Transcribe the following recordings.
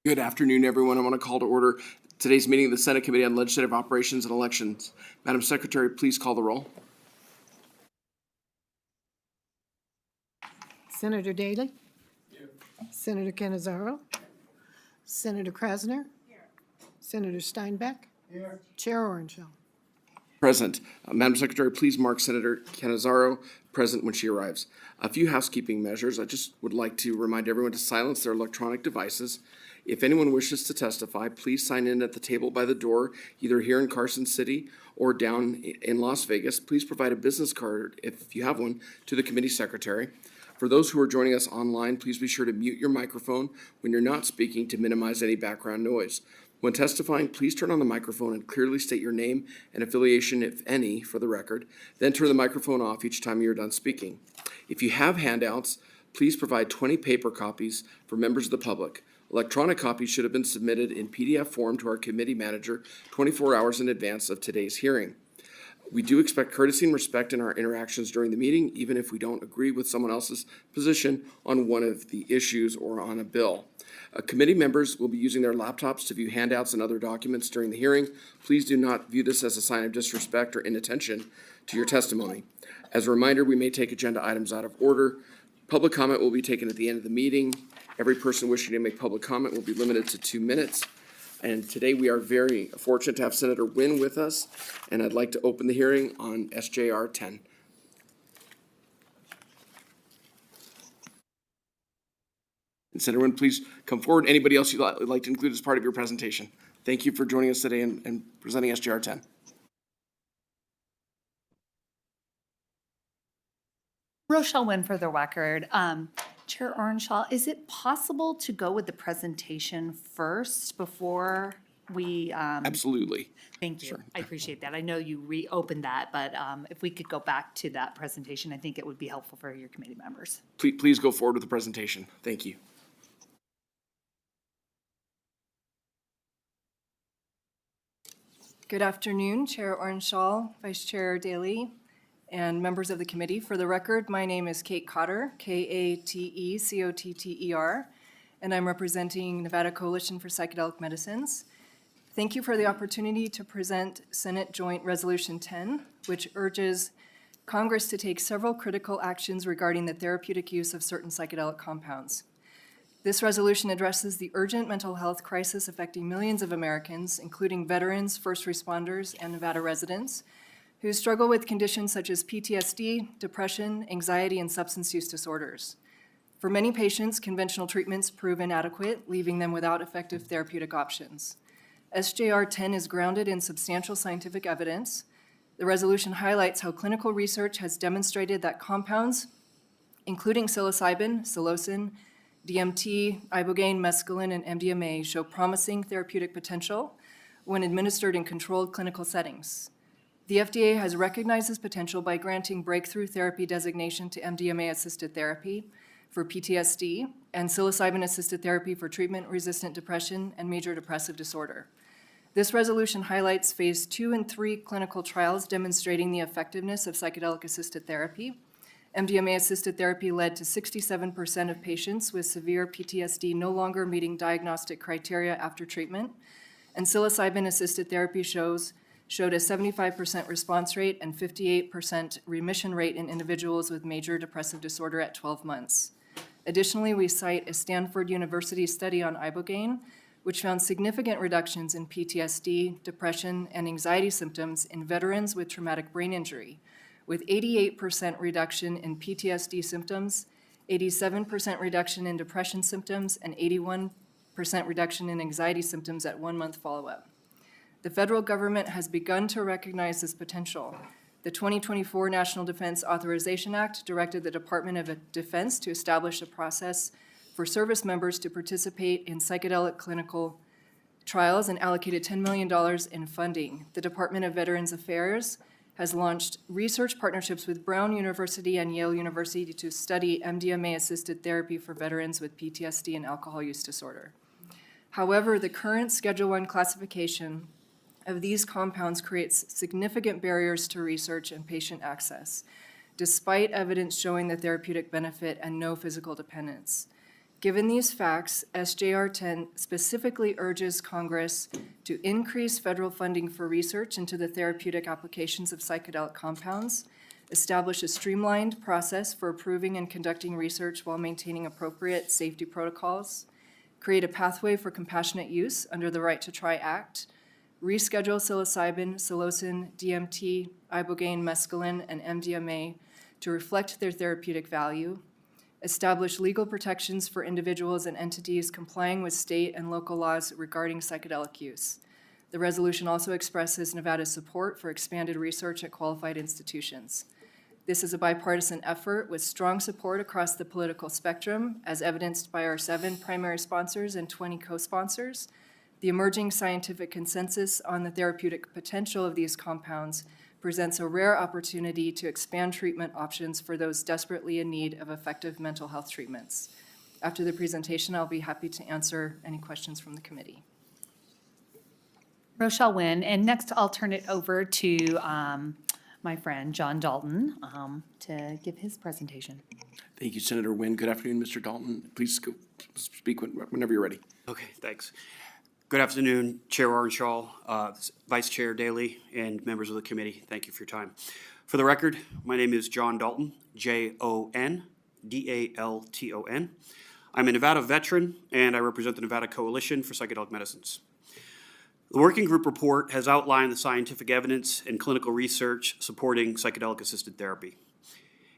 Good afternoon, everyone. I want to call to order today's meeting of the Senate Committee on Legislative Operations and Elections. Madam Secretary, please call the roll. Senator Daley? Senator Canizaro? Senator Krasner? Senator Steinbeck? Chair Orenshaw? Present. Madam Secretary, please mark Senator Canizaro present when she arrives. A few housekeeping measures. I just would like to remind everyone to silence their electronic devices. If anyone wishes to testify, please sign in at the table by the door, either here in Carson City or down in Las Vegas. Please provide a business card, if you have one, to the committee secretary. For those who are joining us online, please be sure to mute your microphone when you're not speaking to minimize any background noise. When testifying, please turn on the microphone and clearly state your name and affiliation, if any, for the record. Then turn the microphone off each time you're done speaking. If you have handouts, please provide 20 paper copies for members of the public. Electronic copies should have been submitted in PDF form to our committee manager 24 hours in advance of today's hearing. We do expect courtesy and respect in our interactions during the meeting, even if we don't agree with someone else's position on one of the issues or on a bill. Committee members will be using their laptops to view handouts and other documents during the hearing. Please do not view this as a sign of disrespect or inattention to your testimony. As a reminder, we may take agenda items out of order. Public comment will be taken at the end of the meeting. Every person wishing to make public comment will be limited to 2 minutes. And today we are very fortunate to have Senator Wynn with us, and I'd like to open the hearing on SJR 10. And Senator Wynn, please come forward. Anybody else you'd like to include as part of your presentation? Thank you for joining us today and presenting SJR 10. Rochelle Wynn for the record. Chair Orenshaw, is it possible to go with the presentation first before we? Absolutely. Thank you. Sure. I appreciate that. I know you reopened that, but if we could go back to that presentation, I think it would be helpful for your committee members. Please go forward with the presentation. Thank you. Good afternoon, Chair Orenshaw, Vice Chair Daley, and members of the committee. For the record, my name is Kate Cotter, Katecotter, and I'm representing Nevada Coalition for Psychedelic Medicines. Thank you for the opportunity to present Senate Joint Resolution 10, which urges Congress to take several critical actions regarding the therapeutic use of certain psychedelic compounds. This resolution addresses the urgent mental health crisis affecting millions of Americans, including veterans, first responders, and Nevada residents, who struggle with conditions such as PTSD, depression, anxiety, and substance use disorders. For many patients, conventional treatments prove inadequate, leaving them without effective therapeutic options. SJR 10 is grounded in substantial scientific evidence. The resolution highlights how clinical research has demonstrated that compounds, including psilocybin, psilocin, DMT, ibogaine, mescaline, and MDMA, show promising therapeutic potential when administered in controlled clinical settings. The FDA has recognized this potential by granting breakthrough therapy designation to MDMA-assisted therapy for PTSD and psilocybin-assisted therapy for treatment-resistant depression and major depressive disorder. This resolution highlights phase 2 and 3 clinical trials demonstrating the effectiveness of psychedelic-assisted therapy. MDMA-assisted therapy led to 67% of patients with severe PTSD no longer meeting diagnostic criteria after treatment, and psilocybin-assisted therapy showed a 75% response rate and 58% remission rate in individuals with major depressive disorder at 12 months. Additionally, we cite a Stanford University study on ibogaine, which found significant reductions in PTSD, depression, and anxiety symptoms in veterans with traumatic brain injury, with 88% reduction in PTSD symptoms, 87% reduction in depression symptoms, and 81% reduction in anxiety symptoms at 1 month follow-up. The federal government has begun to recognize this potential. The 2024 National Defense Authorization Act directed the Department of Defense to establish a process for service members to participate in psychedelic clinical trials and allocated $10 million in funding. The Department of Veterans Affairs has launched research partnerships with Brown University and Yale University to study MDMA-assisted therapy for veterans with PTSD and alcohol use disorder. However, the current Schedule I classification of these compounds creates significant barriers to research and patient access, despite evidence showing the therapeutic benefit and no physical dependence. Given these facts, SJR 10 specifically urges Congress to increase federal funding for research into the therapeutic applications of psychedelic compounds, establish a streamlined process for approving and conducting research while maintaining appropriate safety protocols, create a pathway for compassionate use under the Right to Try Act, reschedule psilocybin, psilocin, DMT, ibogaine, mescaline, and MDMA to reflect their therapeutic value, establish legal protections for individuals and entities complying with state and local laws regarding psychedelic use. The resolution also expresses Nevada's support for expanded research at qualified institutions. This is a bipartisan effort with strong support across the political spectrum, as evidenced by our 7 primary sponsors and 20 co-sponsors. The emerging scientific consensus on the therapeutic potential of these compounds presents a rare opportunity to expand treatment options for those desperately in need of effective mental health treatments. After the presentation, I'll be happy to answer any questions from the committee. Rochelle Nguyen, and next I'll turn it over to my friend John Dalton to give his presentation. Thank you, Senator Nguyen. Good afternoon, Mr. Dalton. Please speak whenever you're ready. Okay, thanks. Good afternoon, Chair Orenshaw, Vice Chair Daley, and members of the committee. Thank you for your time. For the record, my name is John Dalton, Jondalton. I'm a Nevada veteran, and I represent the Nevada Coalition for Psychedelic Medicines. The working group report has outlined the scientific evidence and clinical research supporting psychedelic-assisted therapy.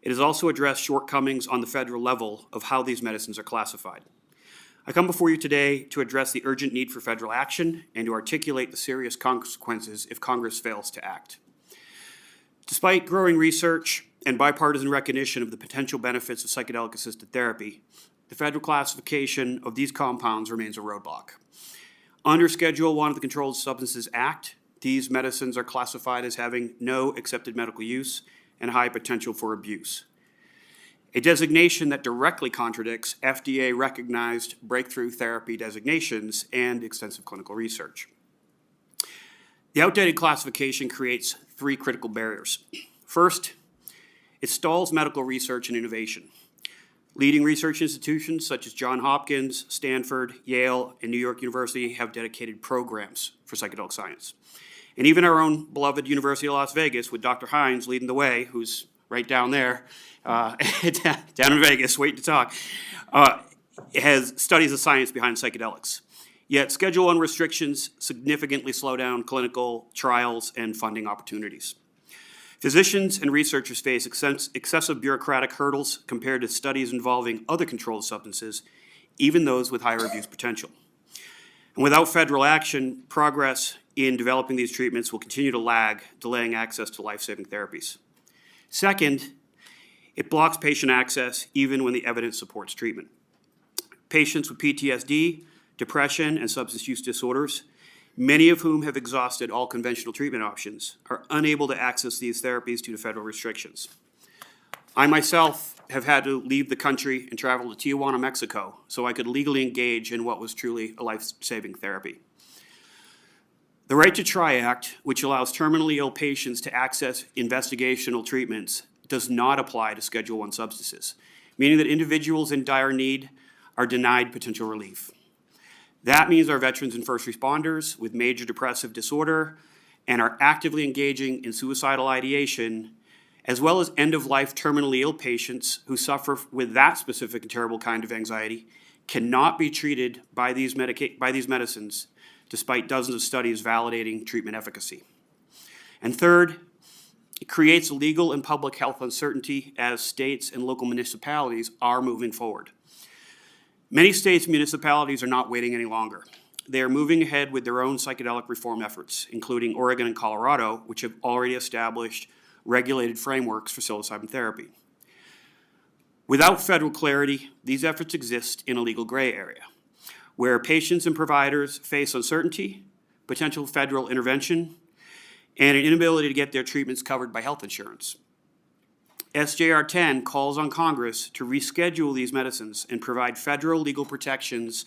It has also addressed shortcomings on the federal level of how these medicines are classified. I come before you today to address the urgent need for federal action and to articulate the serious consequences if Congress fails to act. Despite growing research and bipartisan recognition of the potential benefits of psychedelic-assisted therapy, the federal classification of these compounds remains a roadblock. Under Schedule 1 of the Controlled Substances Act, these medicines are classified as having no accepted medical use and high potential for abuse, a designation that directly contradicts FDA-recognized breakthrough therapy designations and extensive clinical research. The outdated classification creates 3 critical barriers. First, it stalls medical research and innovation. Leading research institutions such as Johns Hopkins, Stanford, Yale, and New York University have dedicated programs for psychedelic science. And even our own beloved University of Las Vegas, with Dr. Hines leading the way, who's right down there, down in Vegas, waiting to talk, has studies the science behind psychedelics. Yet Schedule 1 restrictions significantly slow down clinical trials and funding opportunities. Physicians and researchers face excessive bureaucratic hurdles compared to studies involving other controlled substances, even those with higher abuse potential. And without federal action, progress in developing these treatments will continue to lag, delaying access to life-saving therapies. Second, it blocks patient access even when the evidence supports treatment. Patients with PTSD, depression, and substance use disorders, many of whom have exhausted all conventional treatment options, are unable to access these therapies due to federal restrictions. I myself have had to leave the country and travel to Tijuana, Mexico, so I could legally engage in what was truly a life-saving therapy. The Right to Try Act, which allows terminally ill patients to access investigational treatments, does not apply to Schedule 1 substances, meaning that individuals in dire need are denied potential relief. That means our veterans and first responders with major depressive disorder and are actively engaging in suicidal ideation, as well as end-of-life terminally ill patients who suffer with that specific and terrible kind of anxiety, cannot be treated by these medicines, despite dozens of studies validating treatment efficacy. And third, it creates legal and public health uncertainty as states and local municipalities are moving forward. Many states and municipalities are not waiting any longer. They are moving ahead with their own psychedelic reform efforts, including Oregon and Colorado, which have already established regulated frameworks for psilocybin therapy. Without federal clarity, these efforts exist in a legal gray area, where patients and providers face uncertainty, potential federal intervention, and an inability to get their treatments covered by health insurance. SJR 10 calls on Congress to reschedule these medicines and provide federal legal protections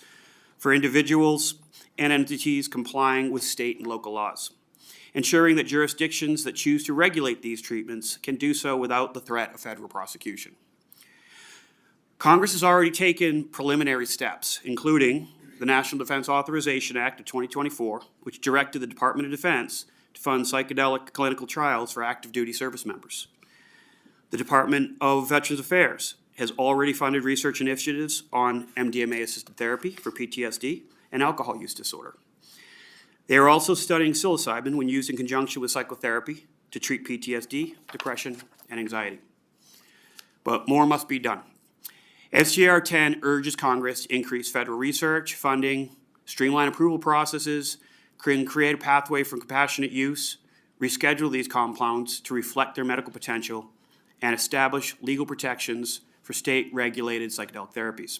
for individuals and entities complying with state and local laws, ensuring that jurisdictions that choose to regulate these treatments can do so without the threat of federal prosecution. Congress has already taken preliminary steps, including the National Defense Authorization Act of 2024, which directed the Department of Defense to fund psychedelic clinical trials for active duty service members. The Department of Veterans Affairs has already funded research initiatives on MDMA-assisted therapy for PTSD and alcohol use disorder. They are also studying psilocybin when used in conjunction with psychotherapy to treat PTSD, depression, and anxiety. But more must be done. SGR 10 urges Congress to increase federal research, funding, streamline approval processes, create a pathway for compassionate use, reschedule these compounds to reflect their medical potential, and establish legal protections for state-regulated psychedelic therapies.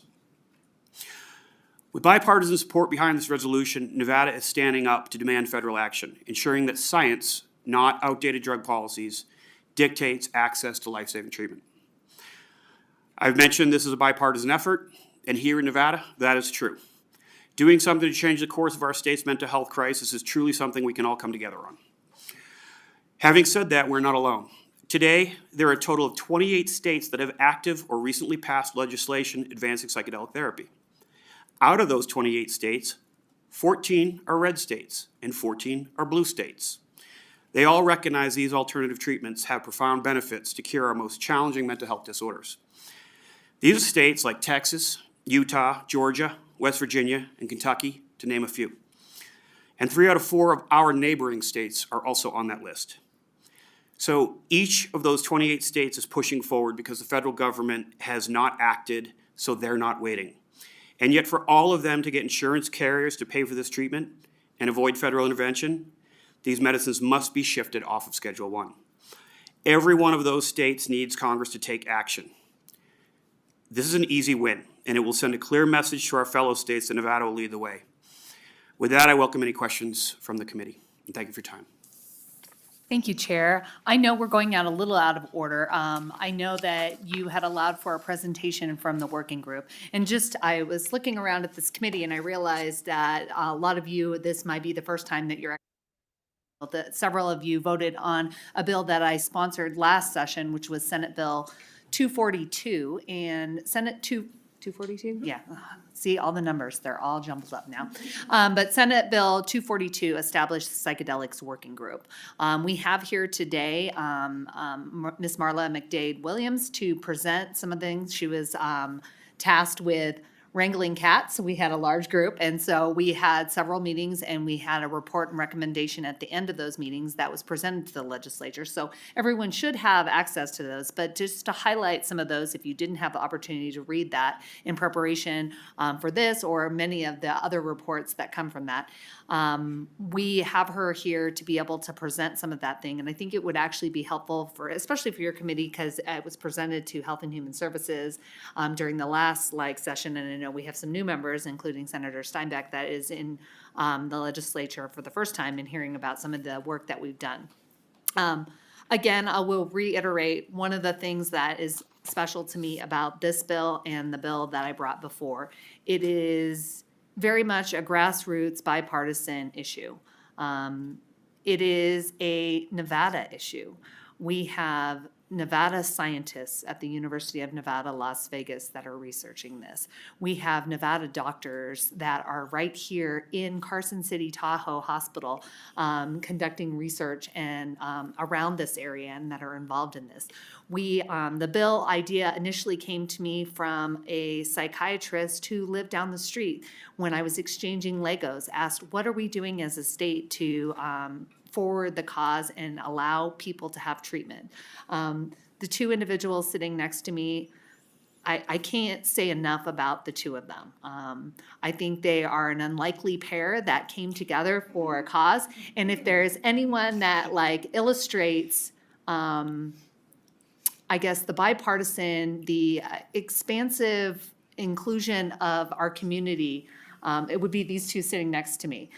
With bipartisan support behind this resolution, Nevada is standing up to demand federal action, ensuring that science, not outdated drug policies, dictates access to life-saving treatment. I've mentioned this is a bipartisan effort, and here in Nevada, that is true. Doing something to change the course of our state's mental health crisis is truly something we can all come together on. Having said that, we're not alone. Today, there are a total of 28 states that have active or recently passed legislation advancing psychedelic therapy. Out of those 28 states, 14 are red states and 14 are blue states. They all recognize these alternative treatments have profound benefits to cure our most challenging mental health disorders. These are states like Texas, Utah, Georgia, West Virginia, and Kentucky, to name a few. And 3 out of 4 of our neighboring states are also on that list. So each of those 28 states is pushing forward because the federal government has not acted, so they're not waiting. And yet for all of them to get insurance carriers to pay for this treatment and avoid federal intervention, these medicines must be shifted off of Schedule 1. Every one of those states needs Congress to take action. This is an easy win, and it will send a clear message to our fellow states that Nevada will lead the way. With that, I welcome any questions from the committee, and thank you for your time. Thank you, Chair. I know we're going out a little out of order. I know that you had allowed for a presentation from the working group. And I was looking around at this committee and I realized that a lot of you, this might be the first time that that several of you voted on a bill that I sponsored last session, which was Senate Bill 242 and Senate 242? Yeah. See, all the numbers, they're all jumbled up now. But Senate Bill 242 established the Psychedelics Working Group. We have here today Ms. Marla McDade-Williams to present some of the things. She was tasked with wrangling cats. We had a large group, and so we had several meetings, and we had a report and recommendation at the end of those meetings that was presented to the legislature. So everyone should have access to those, but just to highlight some of those, if you didn't have the opportunity to read that in preparation for this or many of the other reports that come from that, we have her here to be able to present some of that thing. And I think it would actually be helpful especially for your committee, because it was presented to Health and Human Services during the last session, and I know we have some new members, including Senator Steinbeck, that is in the legislature for the first time and hearing about some of the work that we've done. Again, I will reiterate one of the things that is special to me about this bill and the bill that I brought before. It is very much a grassroots bipartisan issue. It is a Nevada issue. We have Nevada scientists at the University of Nevada, Las Vegas that are researching this. We have Nevada doctors that are right here in Carson City, Tahoe Hospital conducting research and around this area and that are involved in this. The bill idea initially came to me from a psychiatrist who lived down the street when I was exchanging Legos, asked, what are we doing as a state to forward the cause and allow people to have treatment? The two individuals sitting next to me, I can't say enough about the two of them. I think they are an unlikely pair that came together for a cause. And if there's anyone that illustrates, I guess, the bipartisan, the expansive inclusion of our community, it would be these two sitting next to me.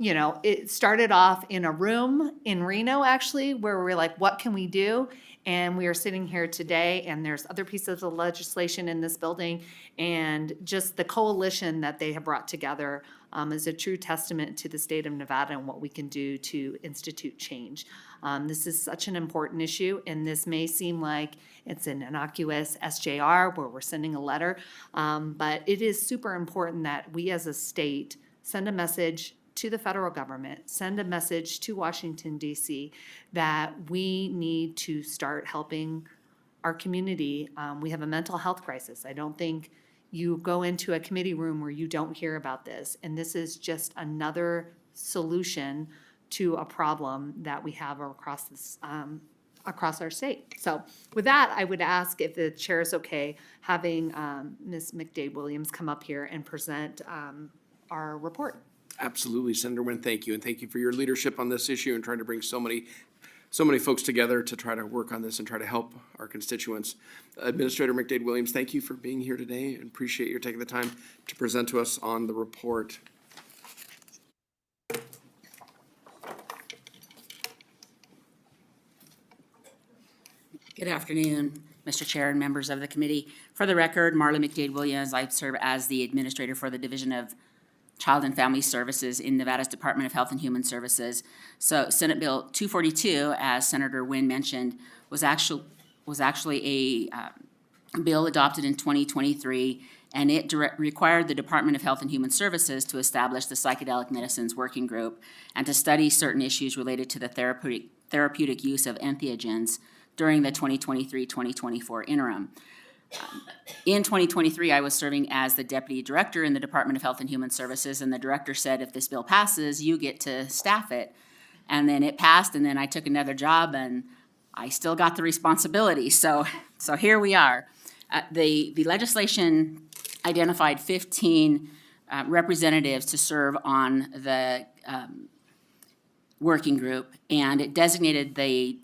you know, it started off in a room in Reno, actually, where we were like, what can we do? And we are sitting here today, and there's other pieces of legislation in this building, and just the coalition that they have brought together is a true testament to the state of Nevada and what we can do to institute change. This is such an important issue, and this may seem like it's an innocuous SJR where we're sending a letter, but it is super important that we as a state send a message to the federal government, send a message to Washington, D.C., that we need to start helping our community. We have a mental health crisis. I don't think you go into a committee room where you don't hear about this. And this is just another solution to a problem that we have across this, across our state. So with that, I would ask if the chair is okay having Ms. McDade-Williams come up here and present our report. Absolutely, Senator Nguyen, thank you, and thank you for your leadership on this issue and trying to bring so many folks together to try to work on this and try to help our constituents. Administrator McDade-Williams, thank you for being here today and appreciate your taking the time to present to us on the report. Good afternoon, Mr. Chair and members of the committee. For the record, Marla McDade-Williams, I serve as the administrator for the Division of Child and Family Services in Nevada's Department of Health and Human Services. So Senate Bill 242, as Senator Nguyen mentioned, was actually a bill adopted in 2023, and it required the Department of Health and Human Services to establish the Psychedelic Medicines Working Group and to study certain issues related to the therapeutic use of entheogens during the 2023-2024 interim. In 2023, I was serving as the deputy director in the Department of Health and Human Services, and the director said, if this bill passes, you get to staff it. And then it passed, and then I took another job, and I still got the responsibility. So here we are. The legislation identified 15 representatives to serve on the working group, and it designated the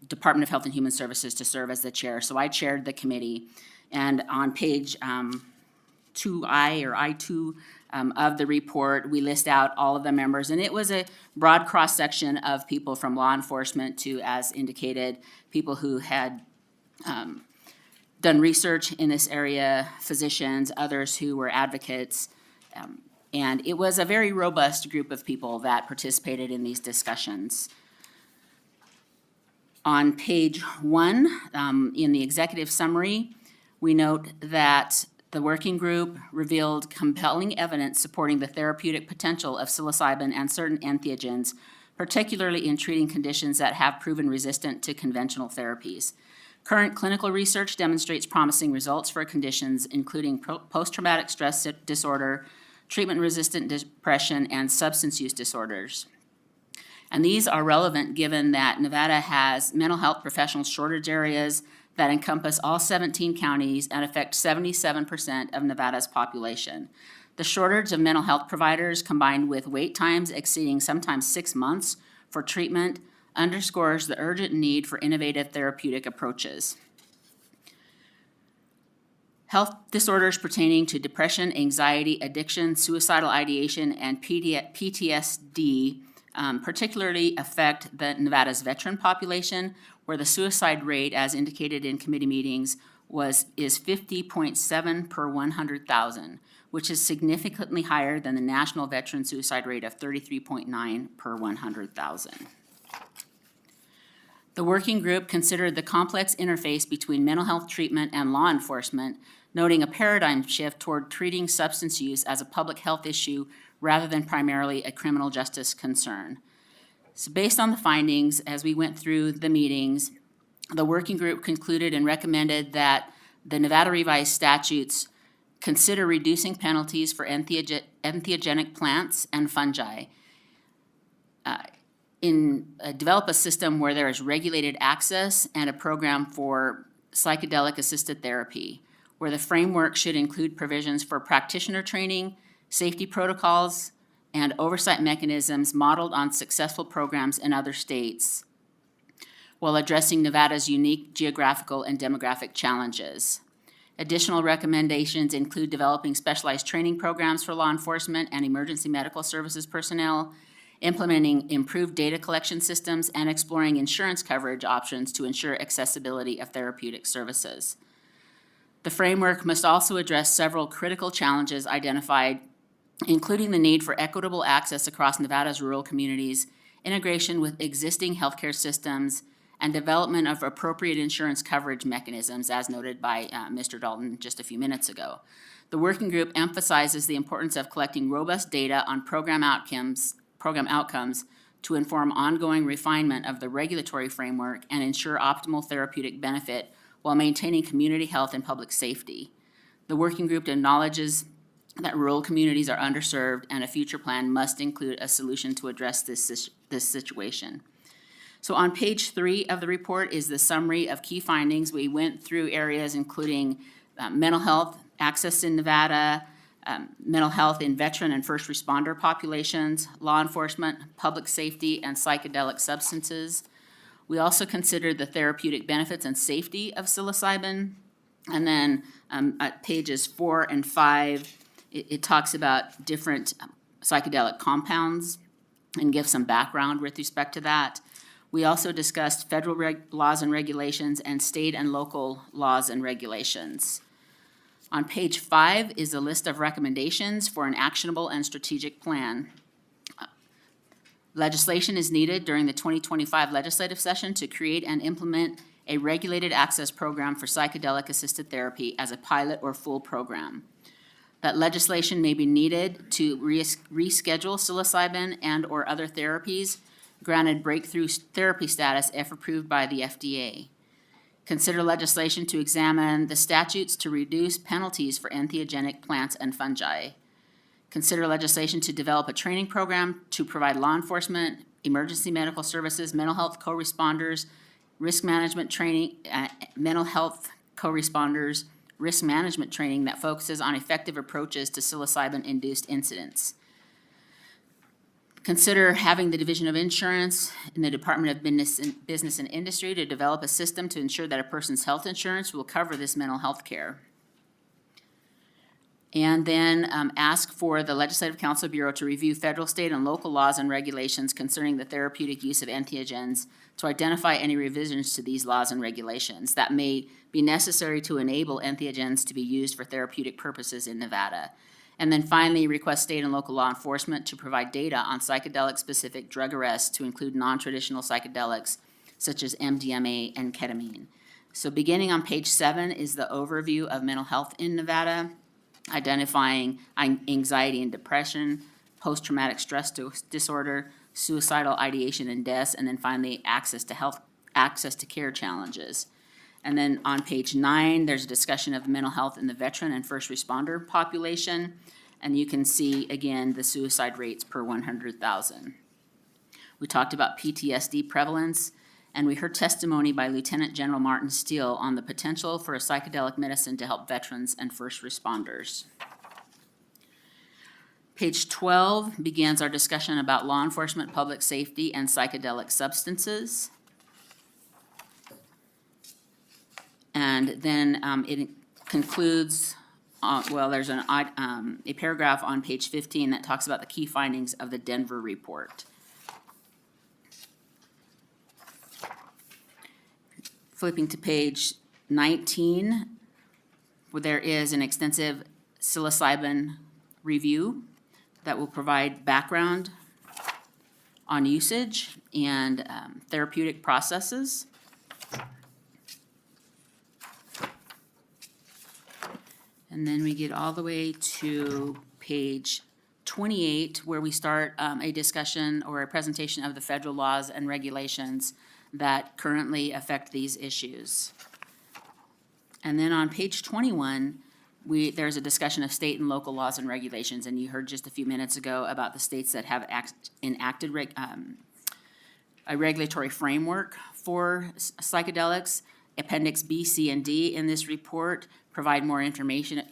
Department of Health and Human Services to serve as the chair. So I chaired the committee. And on page 2I or I2 of the report, we list out all of the members. And it was a broad cross-section of people from law enforcement to, as indicated, people who had done research in this area, physicians, others who were advocates. And it was a very robust group of people that participated in these discussions. On page 1, in the executive summary, we note that the working group revealed compelling evidence supporting the therapeutic potential of psilocybin and certain entheogens, particularly in treating conditions that have proven resistant to conventional therapies. Current clinical research demonstrates promising results for conditions including post-traumatic stress disorder, treatment-resistant depression, and substance use disorders. And these are relevant given that Nevada has mental health professional shortage areas that encompass all 17 counties and affect 77% of Nevada's population. The shortage of mental health providers, combined with wait times exceeding sometimes 6 months for treatment, underscores the urgent need for innovative therapeutic approaches. Health disorders pertaining to depression, anxiety, addiction, suicidal ideation, and PTSD particularly affect Nevada's veteran population, where the suicide rate, as indicated in committee meetings, is 50.7 per 100,000, which is significantly higher than the national veteran suicide rate of 33.9 per 100,000. The working group considered the complex interface between mental health treatment and law enforcement, noting a paradigm shift toward treating substance use as a public health issue rather than primarily a criminal justice concern. So based on the findings, as we went through the meetings, the working group concluded and recommended that the Nevada revised statutes consider reducing penalties for entheogenic plants and fungi, develop a system where there is regulated access and a program for psychedelic-assisted therapy, where the framework should include provisions for practitioner training, safety protocols, and oversight mechanisms modeled on successful programs in other states, while addressing Nevada's unique geographical and demographic challenges. Additional recommendations include developing specialized training programs for law enforcement and emergency medical services personnel, implementing improved data collection systems, and exploring insurance coverage options to ensure accessibility of therapeutic services. The framework must also address several critical challenges identified, including the need for equitable access across Nevada's rural communities, integration with existing healthcare systems, and development of appropriate insurance coverage mechanisms, as noted by Mr. Dalton just a few minutes ago. The working group emphasizes the importance of collecting robust data on program outcomes to inform ongoing refinement of the regulatory framework and ensure optimal therapeutic benefit while maintaining community health and public safety. The working group acknowledges that rural communities are underserved and a future plan must include a solution to address this situation. So on page 3 of the report is the summary of key findings. We went through areas including mental health, access in Nevada, mental health in veteran and first responder populations, law enforcement, public safety, and psychedelic substances. We also considered the therapeutic benefits and safety of psilocybin. And then at pages 4 and 5, it talks about different psychedelic compounds and gives some background with respect to that. We also discussed federal laws and regulations and state and local laws and regulations. On page 5 is a list of recommendations for an actionable and strategic plan. Legislation is needed during the 2025 legislative session to create and implement a regulated access program for psychedelic-assisted therapy as a pilot or full program. That legislation may be needed to reschedule psilocybin and/or other therapies granted breakthrough therapy status if approved by the FDA. Consider legislation to examine the statutes to reduce penalties for entheogenic plants and fungi. Consider legislation to develop a training program to provide law enforcement, emergency medical services, mental health co-responders, risk management training, mental health co-responders, risk management training that focuses on effective approaches to psilocybin-induced incidents. Consider having the Division of Insurance in the Department of Business and Industry to develop a system to ensure that a person's health insurance will cover this mental health care. And then ask for the Legislative Council Bureau to review federal, state, and local laws and regulations concerning the therapeutic use of entheogens to identify any revisions to these laws and regulations that may be necessary to enable entheogens to be used for therapeutic purposes in Nevada. And then finally, request state and local law enforcement to provide data on psychedelic-specific drug arrests to include non-traditional psychedelics such as MDMA and ketamine. So beginning on page 7 is the overview of mental health in Nevada, identifying anxiety and depression, post-traumatic stress disorder, suicidal ideation and deaths, and then finally access to care challenges. And then on page 9, there's a discussion of mental health in the veteran and first responder population. And you can see, again, the suicide rates per 100,000. We talked about PTSD prevalence, and we heard testimony by Lieutenant General Martin Steele on the potential for a psychedelic medicine to help veterans and first responders. Page 12 begins our discussion about law enforcement, public safety, and psychedelic substances. And then it concludes, there's a paragraph on page 15 that talks about the key findings of the Denver report. Flipping to page 19, where there is an extensive psilocybin review that will provide background on usage and therapeutic processes. And then we get all the way to page 28, where we start a discussion or a presentation of the federal laws and regulations that currently affect these issues. And then on page 21, there's a discussion of state and local laws and regulations, and you heard just a few minutes ago about the states that have enacted a regulatory framework for psychedelics. Appendix B, C, and D in this report provide more information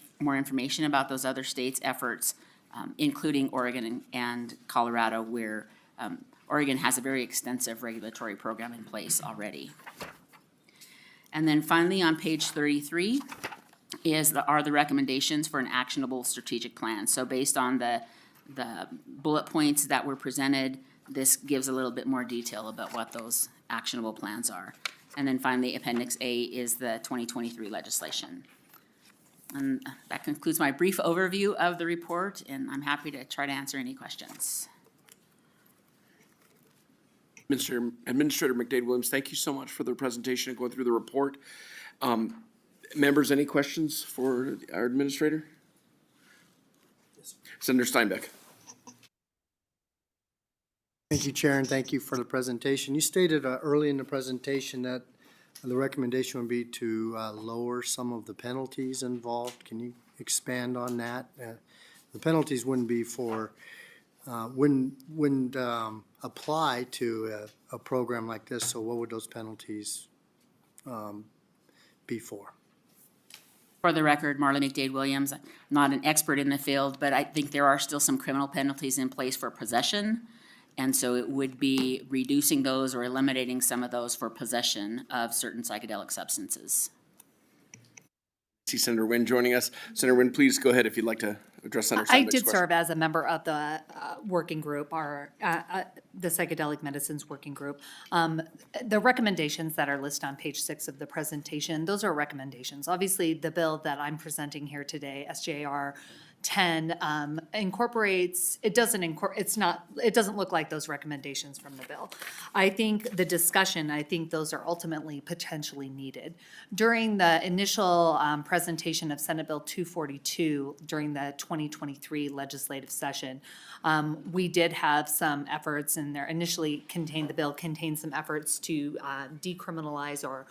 about those other states' efforts, including Oregon and Colorado, where Oregon has a very extensive regulatory program in place already. And then finally, on page 33 are the recommendations for an actionable strategic plan. So based on the bullet points that were presented, this gives a little bit more detail about what those actionable plans are. And then finally, Appendix A is the 2023 legislation. And that concludes my brief overview of the report, and I'm happy to try to answer any questions. Administrator McDade-Williams, thank you so much for the presentation and going through the report. Members, any questions for our administrator? Senator Steinbeck. Thank you, Chair, and thank you for the presentation. You stated early in the presentation that the recommendation would be to lower some of the penalties involved. Can you expand on that? The penalties wouldn't be for, wouldn't apply to a program like this, so what would those penalties be for? For the record, Marla McDade-Williams, I'm not an expert in the field, but I think there are still some criminal penalties in place for possession. And so it would be reducing those or eliminating some of those for possession of certain psychedelic substances. See Senator Nguyen joining us. Senator Nguyen, please go ahead if you'd like to address Senator Steinbeck's I question. did serve as a member of the working group, or the psychedelic medicines working group. The recommendations that are listed on page 6 of the presentation, those are recommendations. Obviously, the bill that I'm presenting here today, SJR 10, incorporates, it doesn't look like those recommendations from the bill. I think the discussion, I think those are ultimately potentially needed. During the initial presentation of Senate Bill 242 during the 2023 legislative session, we did have some efforts in there. Initially the bill contained some efforts to decriminalize or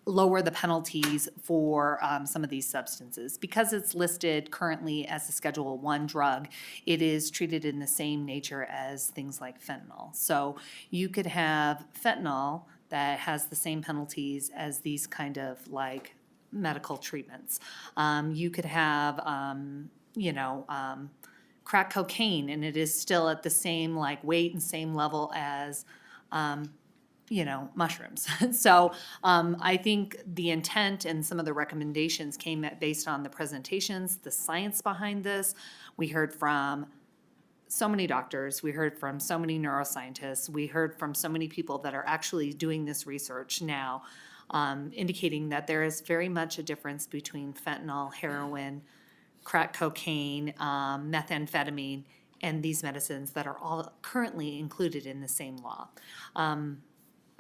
lower the penalties for some of these substances. Because it's listed currently as a Schedule I drug, it is treated in the same nature as things like fentanyl. So you could have fentanyl that has the same penalties as these kind of like medical treatments. You could have, crack cocaine, and it is still at the same like weight and same level as mushrooms. So I think the intent and some of the recommendations came based on the presentations, the science behind this. We heard from so many doctors, we heard from so many neuroscientists, we heard from so many people that are actually doing this research now, indicating that there is very much a difference between fentanyl, heroin, crack cocaine, methamphetamine, and these medicines that are all currently included in the same law.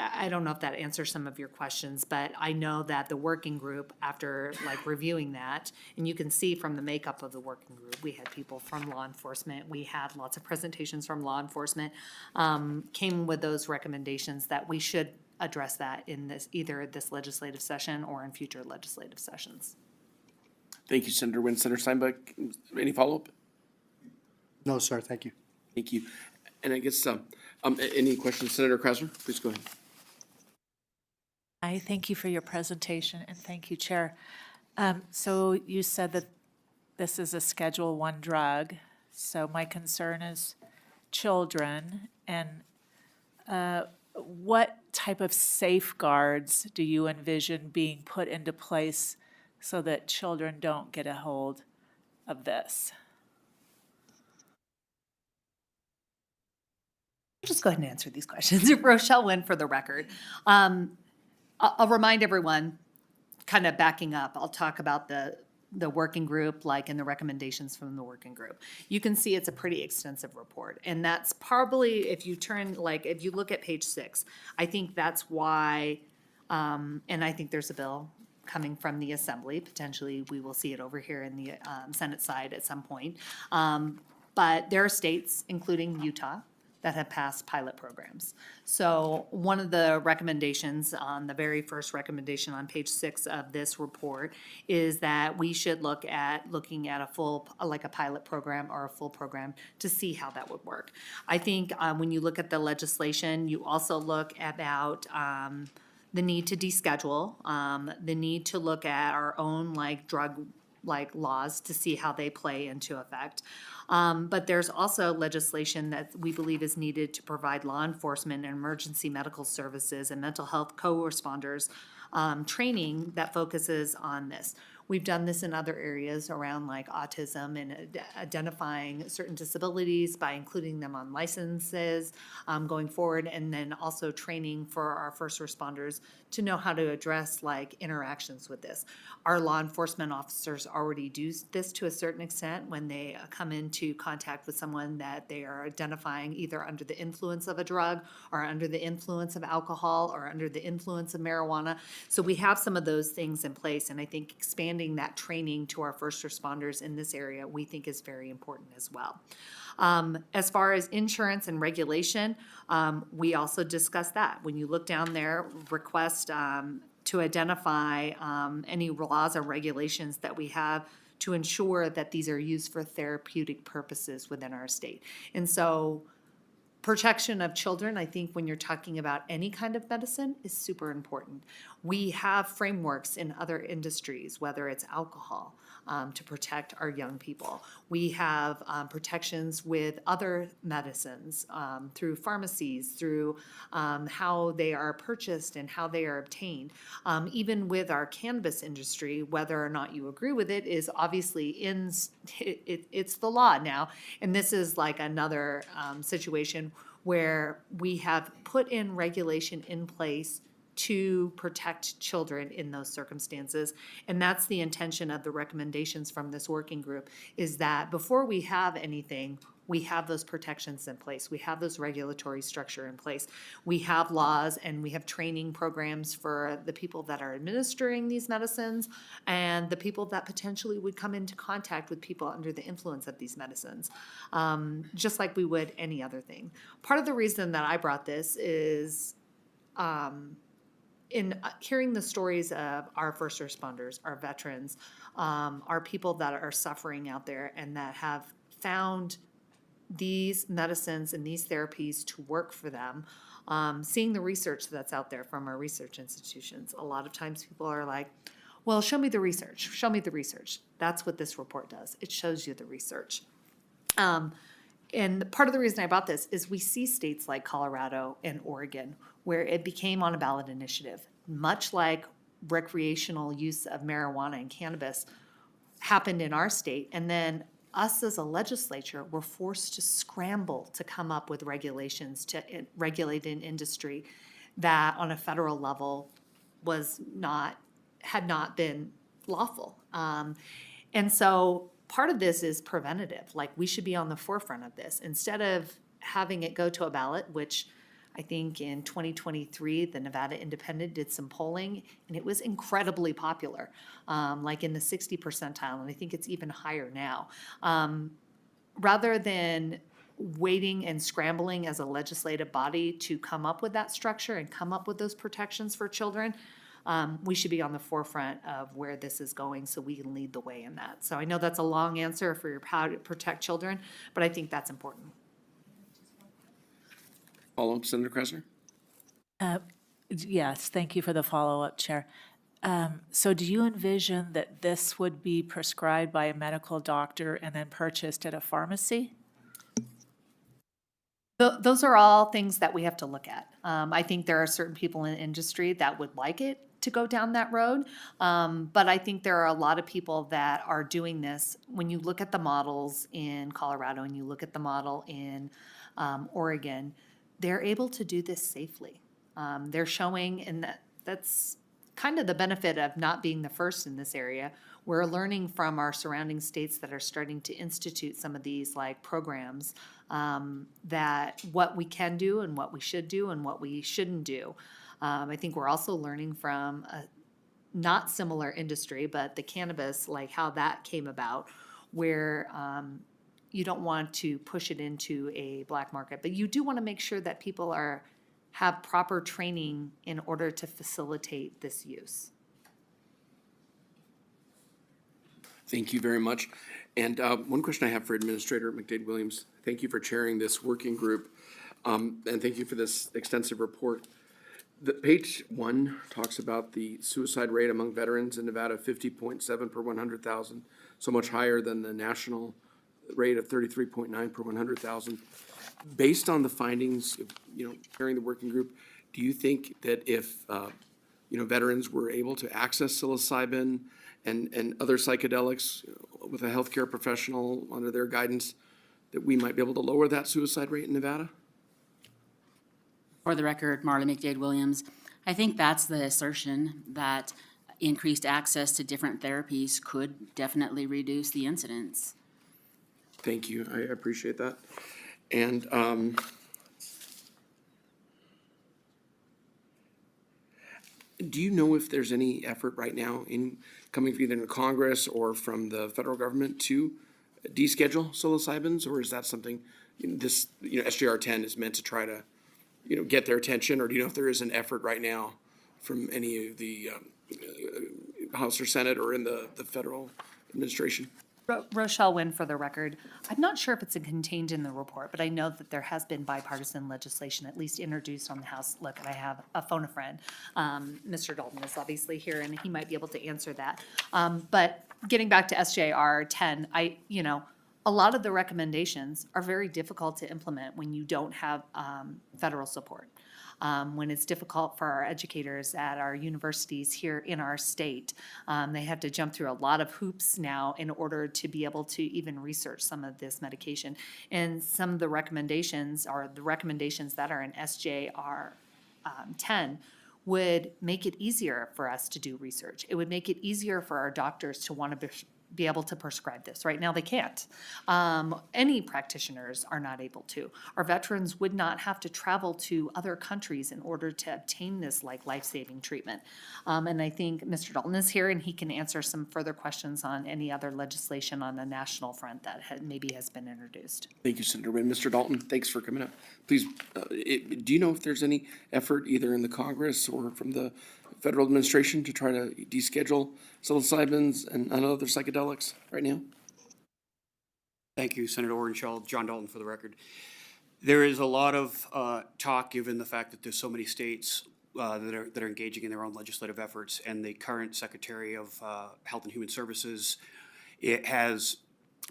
I don't know if that answers some of your questions, but I know that the working group, after like reviewing that, and you can see from the makeup of the working group, we had people from law enforcement, we had lots of presentations from law enforcement, came with those recommendations that we should address that in this, either this legislative session or in future legislative sessions. Thank you, Senator Nguyen. Senator Steinbeck, any follow-up? No, sir, thank you. Thank you. And I guess, any questions, Senator Krasner? Please go ahead. I thank you for your presentation, and thank you, Chair. So you said that this is a Schedule I drug, so my concern is children, and what type of safeguards do you envision being put into place so that children don't get a hold of this? Just go ahead and answer these questions. Rochelle Nguyen for the record. I'll remind everyone, kind of backing up, I'll talk about the working group, like in the recommendations from the working group. You can see it's a pretty extensive report. And that's probably, if you look at page 6, I think that's why, and I think there's a bill coming from the Assembly. Potentially, we will see it over here in the Senate side at some point. But there are states, including Utah, that have passed pilot programs. So one of the recommendations on the very first recommendation on page 6 of this report is that we should looking at a full, like a pilot program or a full program to see how that would work. I think when you look at the legislation, you also look about the need to deschedule, the need to look at our own drug laws to see how they play into effect. But there's also legislation that we believe is needed to provide law enforcement and emergency medical services and mental health co-responders training that focuses on this. We've done this in other areas around like autism and identifying certain disabilities by including them on licenses going forward, and then also training for our first responders to know how to address like interactions with this. Our law enforcement officers already do this to a certain extent when they come into contact with someone that they are identifying either under the influence of a drug or under the influence of alcohol or under the influence of marijuana. So we have some of those things in place, and I think expanding that training to our first responders in this area, we think is very important as well. As far as insurance and regulation, we also discussed that. When you look down there, request to identify any laws or regulations that we have to ensure that these are used for therapeutic purposes within our state. And so protection of children, I think when you're talking about any kind of medicine, is super important. We have frameworks in other industries, whether it's alcohol, to protect our young people. We have protections with other medicines through pharmacies, through how they are purchased and how they are obtained. Even with our cannabis industry, whether or not you agree with it is obviously it's the law now. And this is like another situation where we have put in regulation in place to protect children in those circumstances. And that's the intention of the recommendations from this working group, is that before we have anything, we have those protections in place. We have those regulatory structure in place. We have laws and we have training programs for the people that are administering these medicines and the people that potentially would come into contact with people under the influence of these medicines, just like we would any other thing. Part of the reason that I brought this is in hearing the stories of our first responders, our veterans, our people that are suffering out there and that have found these medicines and these therapies to work for them, seeing the research that's out there from our research institutions. A lot of times people are like, well, show me the research, show me the research. That's what this report does. It shows you the research. And part of the reason I brought this is we see states like Colorado and Oregon where it became on a ballot initiative, much like recreational use of marijuana and cannabis happened in our state. And then us as a legislature were forced to scramble to come up with regulations to regulate an industry that on a federal level had not been lawful. And so part of this is preventative. Like, we should be on the forefront of this instead of having it go to a ballot, which I think in 2023, the Nevada Independent did some polling, and it was incredibly popular, like in the 60 percentile, and I think it's even higher now. Rather than waiting and scrambling as a legislative body to come up with that structure and come up with those protections for children, we should be on the forefront of where this is going so we can lead the way in that. So I know that's a long answer for how to protect children, but I think that's important. Follow-up, Senator Krasner? Yes, thank you for the follow-up, Chair. So do you envision that this would be prescribed by a medical doctor and then purchased at a pharmacy? Those are all things that we have to look at. I think there are certain people in the industry that would like it to go down that road. But I think there are a lot of people that are doing this. When you look at the models in Colorado and you look at the model in Oregon, they're able to do this safely. They're showing, and that's kind of the benefit of not being the first in this area. We're learning from our surrounding states that are starting to institute some of these like programs, that what we can do and what we should do and what we shouldn't do. I think we're also learning from a not similar industry, but the cannabis, like how that came about, where you don't want to push it into a black market, but you do want to make sure that people have proper training in order to facilitate this use. Thank you very much. And one question I have for Administrator McDade-Williams. Thank you for chairing this working group, and thank you for this extensive report. The page 1 talks about the suicide rate among veterans in Nevada, 50.7 per 100,000, so much higher than the national rate of 33.9 per 100,000. Based on the findings, chairing the working group, do you think that if veterans were able to access psilocybin and other psychedelics with a healthcare professional under their guidance, that we might be able to lower that suicide rate in Nevada? For the record, Marla McDade Williams, I think that's the assertion, that increased access to different therapies could definitely reduce the incidence. Thank you, I appreciate that. And, do you know if there's any effort right now in coming from either in Congress or from the federal government to deschedule psilocybins, or is that something this, SJR 10 is meant to try to, get their attention, or do you know if there is an effort right now from any of the House or Senate or in the federal administration? Rochelle Wynn for the record. I'm not sure if it's contained in the report, but I know that there has been bipartisan legislation at least introduced on the House. Look, and I have a phone a friend. Mr. Dalton is obviously here and he might be able to answer that. But getting back to SJR 10, a lot of the recommendations are very difficult to implement when you don't have federal support. When it's difficult for our educators at our universities here in our state. They have to jump through a lot of hoops now in order to be able to even research some of this medication. And some of the recommendations are the recommendations that are in SJR 10 would make it easier for us to do research. It would make it easier for our doctors to want to be able to prescribe this. Right now, they can't. Any practitioners are not able to. Our veterans would not have to travel to other countries in order to obtain this life-saving treatment. And I think Mr. Dalton is here and he can answer some further questions on any other legislation on the national front that maybe has been introduced. Thank you, Senator Wynn. Mr. Dalton, thanks for coming up. Please, do you know if there's any effort either in the Congress or from the federal administration to try to deschedule psilocybins and other psychedelics right now? Thank you, Senator Orenshaw. John Dalton for the record. There is a lot of talk, given the fact that there's so many states that are engaging in their own legislative efforts, and the current Secretary of Health and Human Services has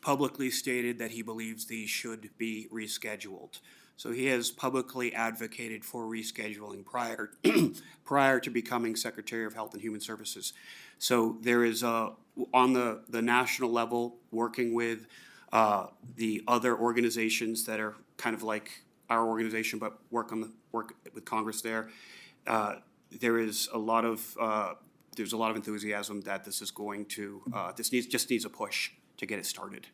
publicly stated that he believes these should be rescheduled. So he has publicly advocated for rescheduling prior to becoming Secretary of Health and Human Services. So there is on the national level, working with the other organizations that are kind of like our organization, but work with Congress there. There is a lot of enthusiasm that this is going to just needs a push to get it started.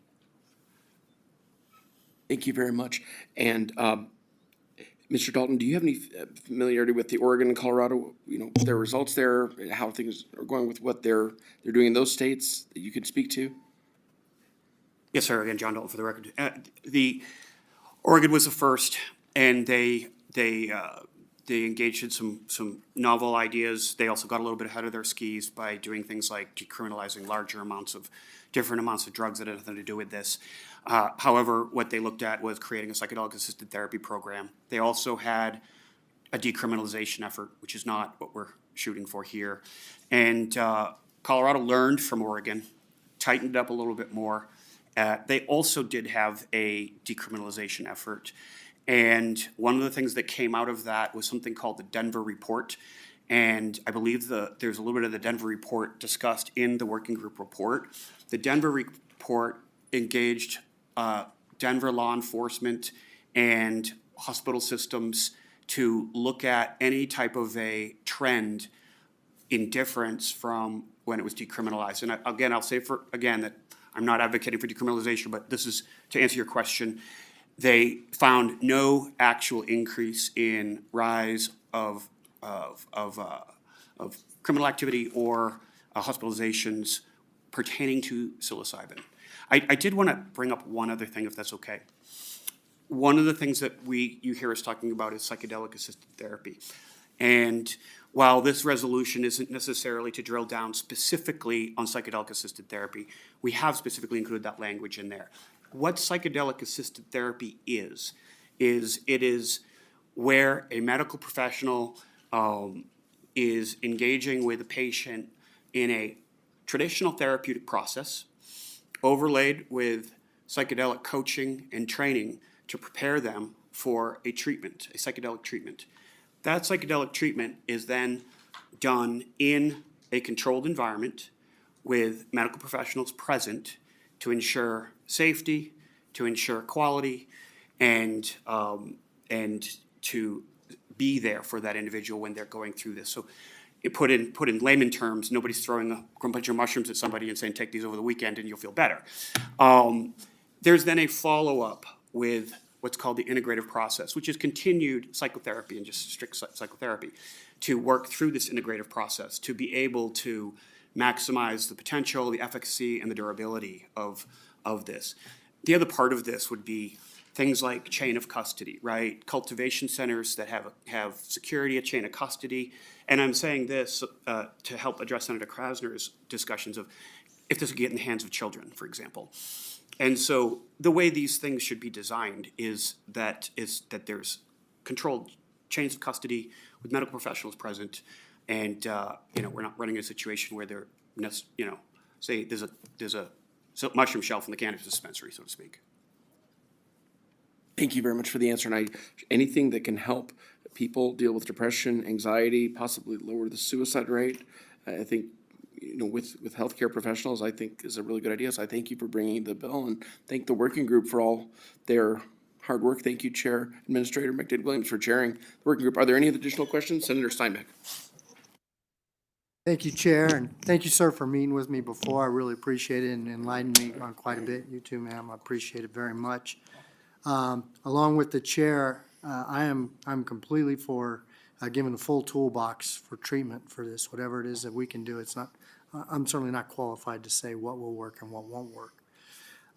Thank you very much. And Mr. Dalton, do you have any familiarity with the Oregon and Colorado, their results there, how things are going with what they're doing in those states that you could speak to? Yes, sir. Again, John Dalton for the record. The Oregon was the first, and they engaged in some novel ideas. They also got a little bit ahead of their skis by doing things like decriminalizing different amounts of drugs that had nothing to do with this. However, what they looked at was creating a psychedelic-assisted therapy program. They also had a decriminalization effort, which is not what we're shooting for here. And Colorado learned from Oregon, tightened up a little bit more. They also did have a decriminalization effort. And one of the things that came out of that was something called the Denver Report. And I believe there's a little bit of the Denver Report discussed in the working group report. The Denver Report engaged Denver law enforcement and hospital systems to look at any type of a trend in difference from when it was decriminalized. And again, I'll say that I'm not advocating for decriminalization, but this is to answer your question. They found no actual increase in rise of criminal activity or hospitalizations pertaining to psilocybin. I did want to bring up one other thing, if that's okay. One of the things that you hear us talking about is psychedelic-assisted therapy. And while this resolution isn't necessarily to drill down specifically on psychedelic-assisted therapy, we have specifically included that language in there. What psychedelic-assisted therapy is it is where a medical professional is engaging with a patient in a traditional therapeutic process, overlaid with psychedelic coaching and training to prepare them for a treatment, a psychedelic treatment. That psychedelic treatment is then done in a controlled environment with medical professionals present to ensure safety, to ensure quality, and to be there for that individual when they're going through this. So it put in layman terms, nobody's throwing a bunch of mushrooms at somebody and saying, take these over the weekend and you'll feel better. There's then a follow-up with what's called the integrative process, which is continued psychotherapy and just strict psychotherapy, to work through this integrative process, to be able to maximize the potential, the efficacy, and the durability of this. The other part of this would be things like chain of custody, right? Cultivation centers that have security, a chain of custody. And I'm saying this to help address Senator Krasner's discussions of if this would get in the hands of children, for example. And so the way these things should be designed is that there's controlled chains of custody with medical professionals present, and we're not running a situation where they're say there's a mushroom shelf in the cannabis dispensary, so to speak. Thank you very much for the answer. And anything that can help people deal with depression, anxiety, possibly lower the suicide rate, I think, with healthcare professionals, I think is a really good idea. So I thank you for bringing the bill and thank the working group for all their hard work. Thank you, Chair Administrator McDade-Williams, for chairing the working group. Are there any additional questions? Senator Steinbeck. Thank you, Chair, and thank you, sir, for meeting with me before. I really appreciate it and enlightened me on quite a bit. You too, ma'am. I appreciate it very much. Along with the chair, I'm completely for giving the full toolbox for treatment for this, whatever it is that we can do. I'm certainly not qualified to say what will work and what won't work.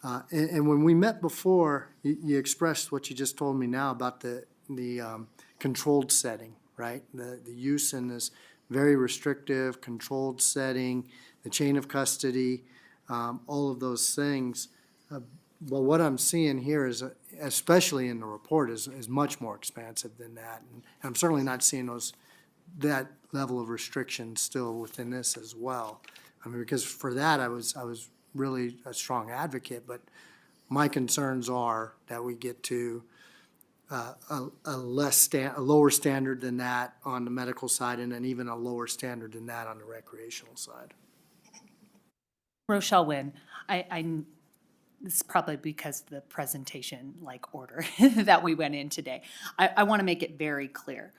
And when we met before, you expressed what you just told me now about the controlled setting, right? The use in this very restrictive, controlled setting, the chain of custody, all of those things. Well, what I'm seeing here is, especially in the report, is much more expansive than that. And I'm certainly not seeing that level of restriction still within this as well. I mean, because for that, I was really a strong advocate, but my concerns are that we get to a lower standard than that on the medical side, and then even a lower standard than that on the recreational side. Rochelle Wynn, this is probably because of the presentation order that we went in today. I want to make it very clear.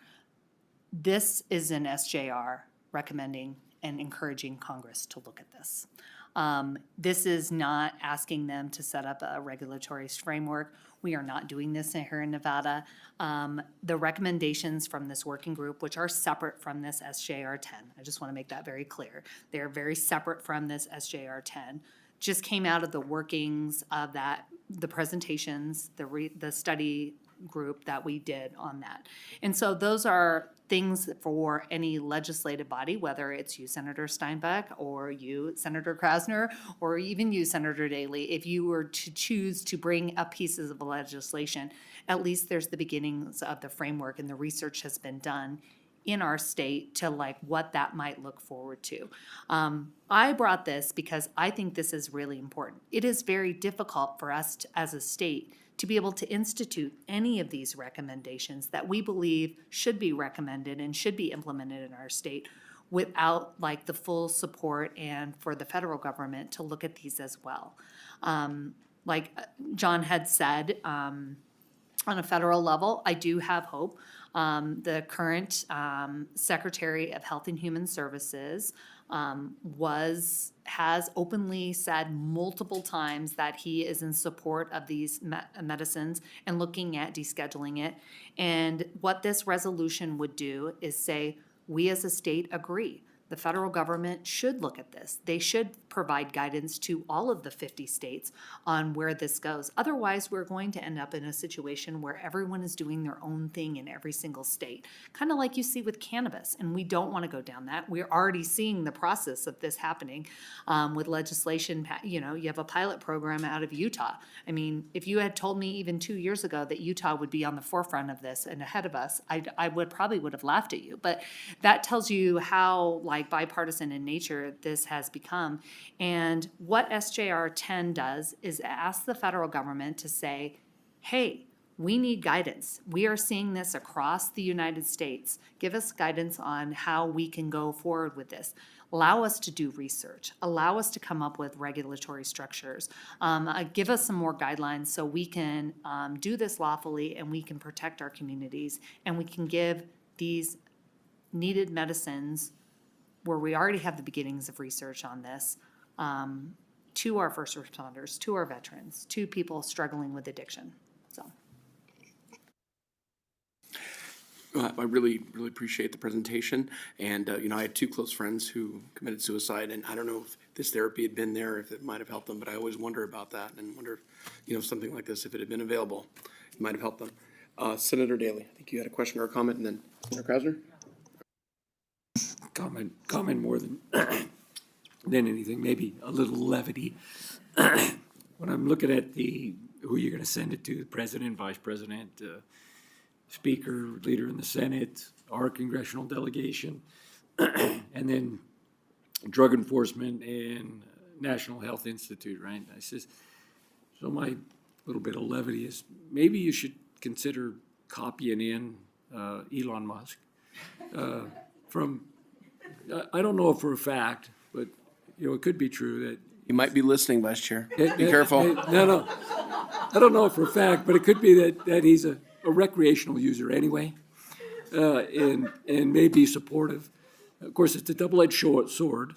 This is an SJR recommending and encouraging Congress to look at this. This is not asking them to set up a regulatory framework. We are not doing this here in Nevada. The recommendations from this working group, which are separate from this SJR 10, I just want to make that very clear. They're very separate from this SJR 10. Just came out of the workings of the presentations, the study group that we did on that. And so those are things for any legislative body, whether it's you, Senator Steinbeck, or you, Senator Krasner, or even you, Senator Daley. If you were to choose to bring up pieces of legislation, at least there's the beginnings of the framework, and the research has been done in our state to what that might look forward to. I brought this because I think this is really important. It is very difficult for us as a state to be able to institute any of these recommendations that we believe should be recommended and should be implemented in our state without the full support and for the federal government to look at these as well. Like John had said, on a federal level, I do have hope. The current Secretary of Health and Human Services has openly said multiple times that he is in support of these medicines and looking at descheduling it. And what this resolution would do is say, we as a state agree. The federal government should look at this. They should provide guidance to all of the 50 states on where this goes. Otherwise, we're going to end up in a situation where everyone is doing their own thing in every single state, kind of like you see with cannabis. And we don't want to go down that. We're already seeing the process of this happening with legislation. You have a pilot program out of Utah. I mean, if you had told me even 2 years ago that Utah would be on the forefront of this and ahead of us, I would have laughed at you. But that tells you how bipartisan in nature this has become. And what SJR 10 does is ask the federal government to say, hey, We need guidance. We are seeing this across the United States. Give us guidance on how we can go forward with this. Allow us to do research. Allow us to come up with regulatory structures. Give us some more guidelines so we can do this lawfully and we can protect our communities and we can give these needed medicines where we already have the beginnings of research on this to our first responders, to our veterans, to people struggling with addiction. So. I really, really appreciate the presentation. And, I had two close friends who committed suicide, and I don't know if this therapy had been there, if it might have helped them, but I always wonder about that and wonder, something like this, if it had been available, it might have helped them. Senator Daley, I think you had a question or a comment, and then Senator Krasner? Comment more than anything, maybe a little levity. When I'm looking at who you're gonna send it to, the president, vice president, speaker, leader in the Senate, our congressional delegation, and then drug enforcement and National Health Institute, right? So my little bit of levity is maybe you should consider copying in Elon Musk from, I don't know for a fact, but, it could be true that. You might be listening, Vice Chair. Be careful. No, I don't know for a fact, but it could be that he's a recreational user anyway, and may be supportive. Of course, it's a double-edged sword,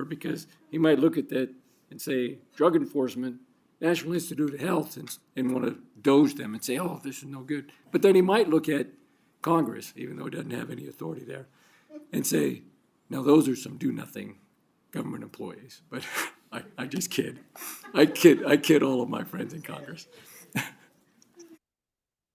because he might look at that and say, drug enforcement, National Institute of Health, and want to doge them and say, oh, this is no good. But then he might look at Congress, even though it doesn't have any authority there, and say, now those are some do-nothing government employees. But I just kid. I kid all of my friends in Congress.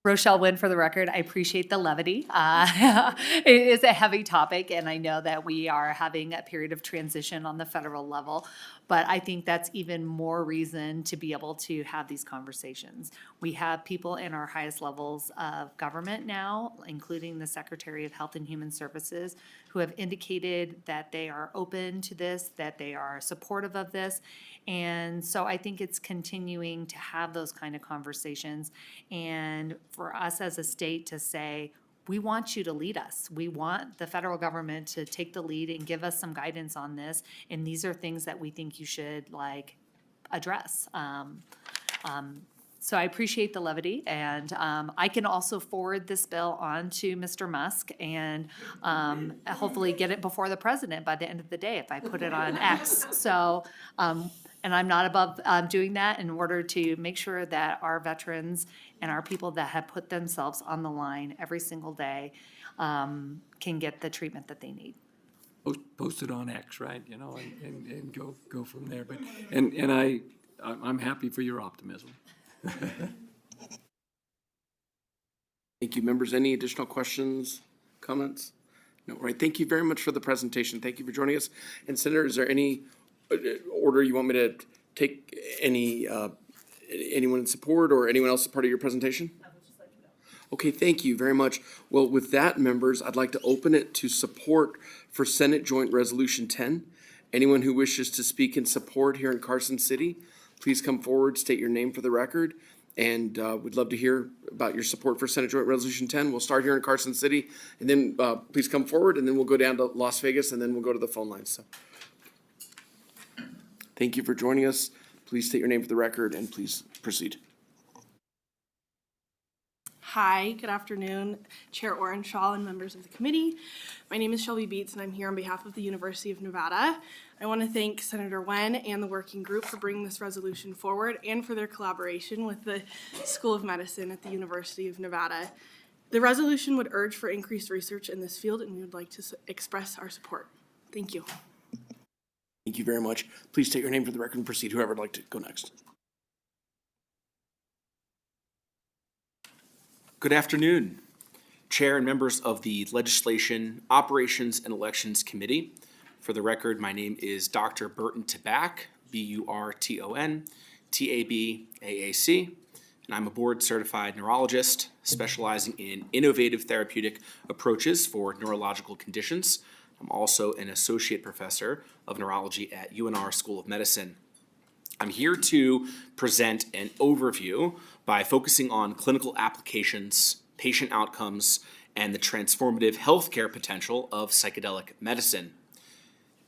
Rochelle Wynn, for the record, I appreciate the levity. It is a heavy topic, and I know that we are having a period of transition on the federal level, but I think that's even more reason to be able to have these conversations. We have people in our highest levels of government now, including the Secretary of Health and Human Services, who have indicated that they are open to this, that they are supportive of this. And so I think it's continuing to have those kind of conversations. And for us as a state to say, we want you to lead us. We want the federal government to take the lead and give us some guidance on this. And these are things that we think you should address. So I appreciate the levity, and I can also forward this bill on to Mr. Musk and hopefully get it before the president by the end of the day if I put it on X. So, and I'm not above doing that in order to make sure that our veterans and our people that have put themselves on the line every single day can get the treatment that they need. Post it on X, right? And go from there. But I'm happy for your optimism. Thank you, members. Any additional questions, comments? No, all right. Thank you very much for the presentation. Thank you for joining us. And Senator, is there any order you want me to take anyone in support or anyone else as part of your presentation? I would just like to know. Okay, thank you very much. Well, with that, members, I'd like to open it to support for Senate Joint Resolution 10. Anyone who wishes to speak in support here in Carson City, please come forward, state your name for the record, and we'd love to hear about your support for Senate Joint Resolution 10. We'll start here in Carson City, and then please come forward, and then we'll go down to Las Vegas, and then we'll go to the phone lines. So, thank you for joining us. Please state your name for the record, and please proceed. Hi, good afternoon, Chair Orenshaw and members of the committee. My name is Shelby Beats, and I'm here on behalf of the University of Nevada. I want to thank Senator Wen and the working group for bringing this resolution forward and for their collaboration with the School of Medicine at the University of Nevada. The resolution would urge for increased research in this field, and we would like to express our support. Thank you. Thank you very much. Please state your name for the record and proceed. Whoever would like to go next. Good afternoon, Chair and members of the Legislation, Operations, and Elections Committee. For the record, my name is Dr. Burton Tabak, B-U-R-T-O-N, T-A-B-A-A-C, and I'm a board-certified neurologist specializing in innovative therapeutic approaches for neurological conditions. I'm also an associate professor of neurology at UNR School of Medicine. I'm here to present an overview by focusing on clinical applications, patient outcomes, and the transformative healthcare potential of psychedelic medicine.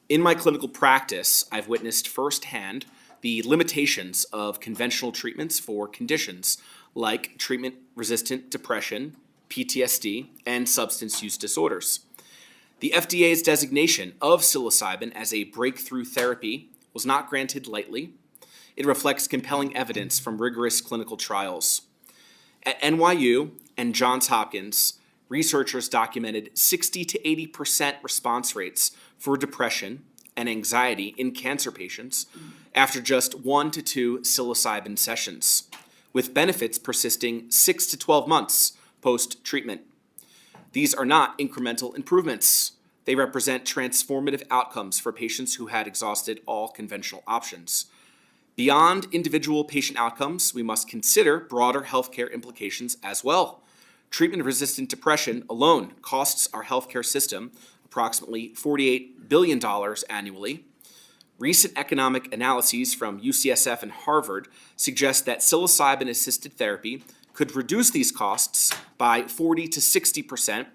In my clinical practice, I've witnessed firsthand the limitations of conventional treatments for conditions like treatment-resistant depression, PTSD, and substance use disorders. The FDA's designation of psilocybin as a breakthrough therapy was not granted lightly. It reflects compelling evidence from rigorous clinical trials. At NYU and Johns Hopkins, researchers documented 60 to 80% response rates for depression and anxiety in cancer patients after just 1 to 2 psilocybin sessions, with benefits persisting 6 to 12 months post-treatment. These are not incremental improvements. They represent transformative outcomes for patients who had exhausted all conventional options. Beyond individual patient outcomes, we must consider broader healthcare implications as well. Treatment-resistant depression alone costs our healthcare system approximately $48 billion annually. Recent economic analyses from UCSF and Harvard suggest that psilocybin-assisted therapy could reduce these costs by 40 to 60%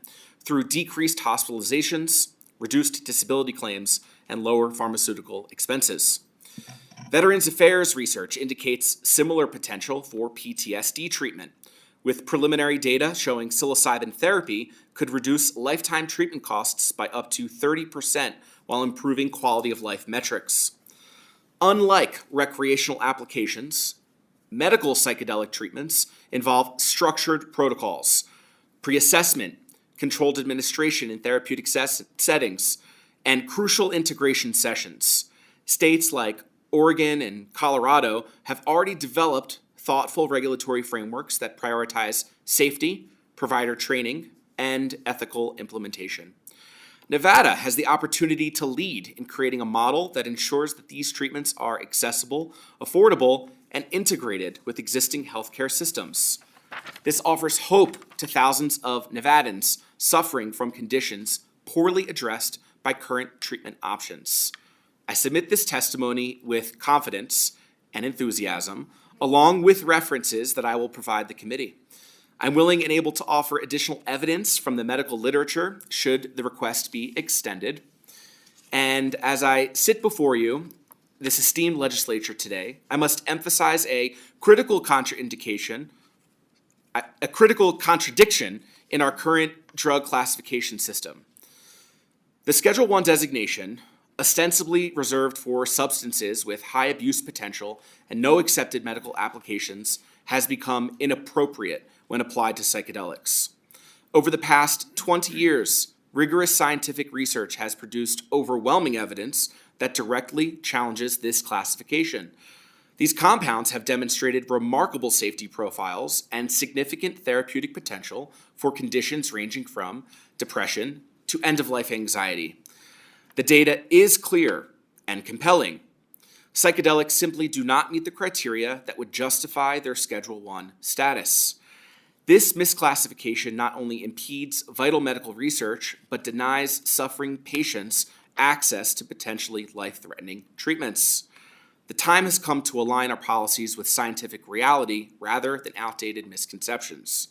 through decreased hospitalizations, reduced disability claims, and lower pharmaceutical expenses. Veterans Affairs research indicates similar potential for PTSD treatment, with preliminary data showing psilocybin therapy could reduce lifetime treatment costs by up to 30% while improving quality of life metrics. Unlike recreational applications, medical psychedelic treatments involve structured protocols, pre-assessment, controlled administration in therapeutic settings, and crucial integration sessions. States like Oregon and Colorado have already developed thoughtful regulatory frameworks that prioritize safety, provider training, and ethical implementation. Nevada has the opportunity to lead in creating a model that ensures that these treatments are accessible, affordable, and integrated with existing healthcare systems. This offers hope to thousands of Nevadans suffering from conditions poorly addressed by current treatment options. I submit this testimony with confidence and enthusiasm, along with references that I will provide the committee. I'm willing and able to offer additional evidence from the medical literature should the request be extended. And as I sit before you, this esteemed legislature today, I must emphasize a critical contradiction in our current drug classification system. The Schedule I designation, ostensibly reserved for substances with high abuse potential and no accepted medical applications, has become inappropriate when applied to psychedelics. Over the past 20 years, rigorous scientific research has produced overwhelming evidence that directly challenges this classification. These compounds have demonstrated remarkable safety profiles and significant therapeutic potential for conditions ranging from depression to end-of-life anxiety. The data is clear and compelling. Psychedelics simply do not meet the criteria that would justify their Schedule I status. This misclassification not only impedes vital medical research, but denies suffering patients access to potentially life-threatening treatments. The time has come to align our policies with scientific reality rather than outdated misconceptions.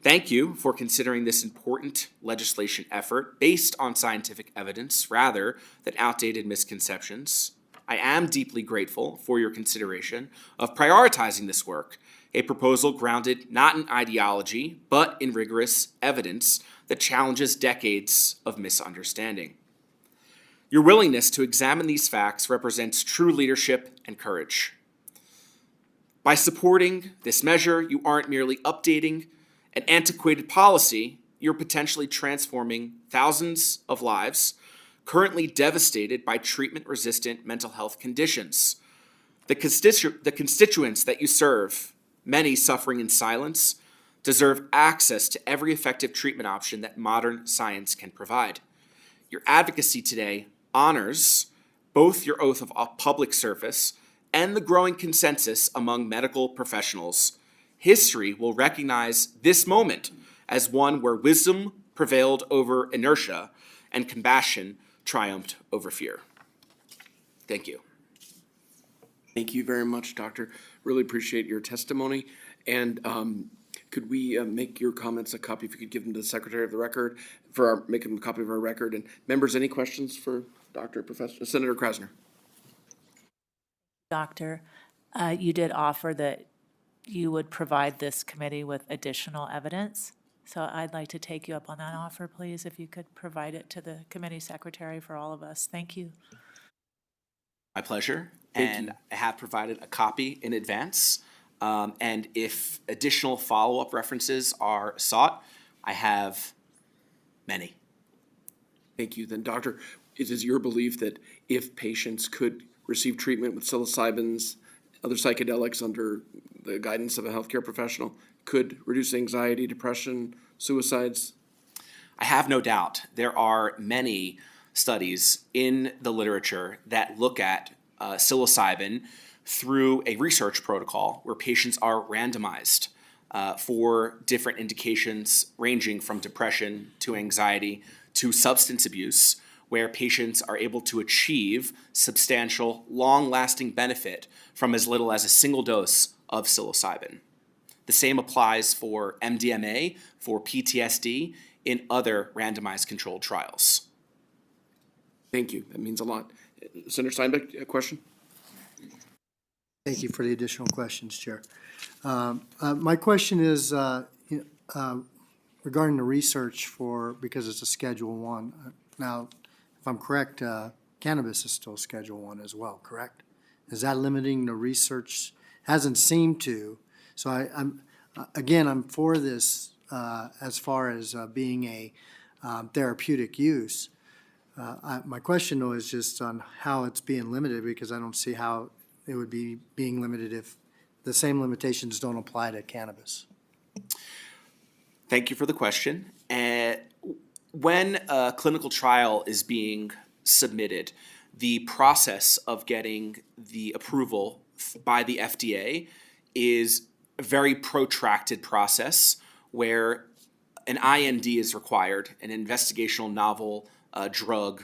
Thank you for considering this important legislation effort based on scientific evidence rather than outdated misconceptions. I am deeply grateful for your consideration of prioritizing this work, a proposal grounded not in ideology, but in rigorous evidence that challenges decades of misunderstanding. Your willingness to examine these facts represents true leadership and courage. By supporting this measure, you aren't merely updating an antiquated policy, you're potentially transforming thousands of lives currently devastated by treatment-resistant mental health conditions. The constituents that you serve, many suffering in silence, deserve access to every effective treatment option that modern science can provide. Your advocacy today honors both your oath of public service and the growing consensus among medical professionals. History will recognize this moment as one where wisdom prevailed over inertia and compassion triumphed over fear. Thank you. Thank you very much, Doctor. Really appreciate your testimony. And could we make your comments a copy, if you could give them to the Secretary of the Record, make them a copy of our record? And members, any questions for Senator Krasner? Doctor, you did offer that you would provide this committee with additional evidence. So I'd like to take you up on that offer, please, if you could provide it to the committee secretary for all of us. Thank you. My pleasure. Thank And you. I have provided a copy in advance. And if additional follow-up references are sought, I have many. Thank you. Then, Doctor, it is your belief that if patients could receive treatment with psilocybins, other psychedelics under the guidance of a healthcare professional, could reduce anxiety, depression, suicides? I have no doubt there are many studies in the literature that look at psilocybin through a research protocol where patients are randomized for different indications ranging from depression to anxiety to substance abuse, where patients are able to achieve substantial, long-lasting benefit from as little as a single dose of psilocybin. The same applies for MDMA, for PTSD, in other randomized controlled trials. Thank you. That means a lot. Senator Steinbeck, a question? Thank you for the additional questions, Chair. My question is regarding the research because it's a Schedule I. Now, if I'm correct, cannabis is still Schedule I as well, correct? Is that limiting the research? Hasn't seemed to. So I'm for this as far as being a therapeutic use. My question, though, is just on how it's being limited, because I don't see how it would be being limited if the same limitations don't apply to cannabis. Thank you for the question. When a clinical trial is being submitted, the process of getting the approval by the FDA is a very protracted process where an IND is required, an investigational novel drug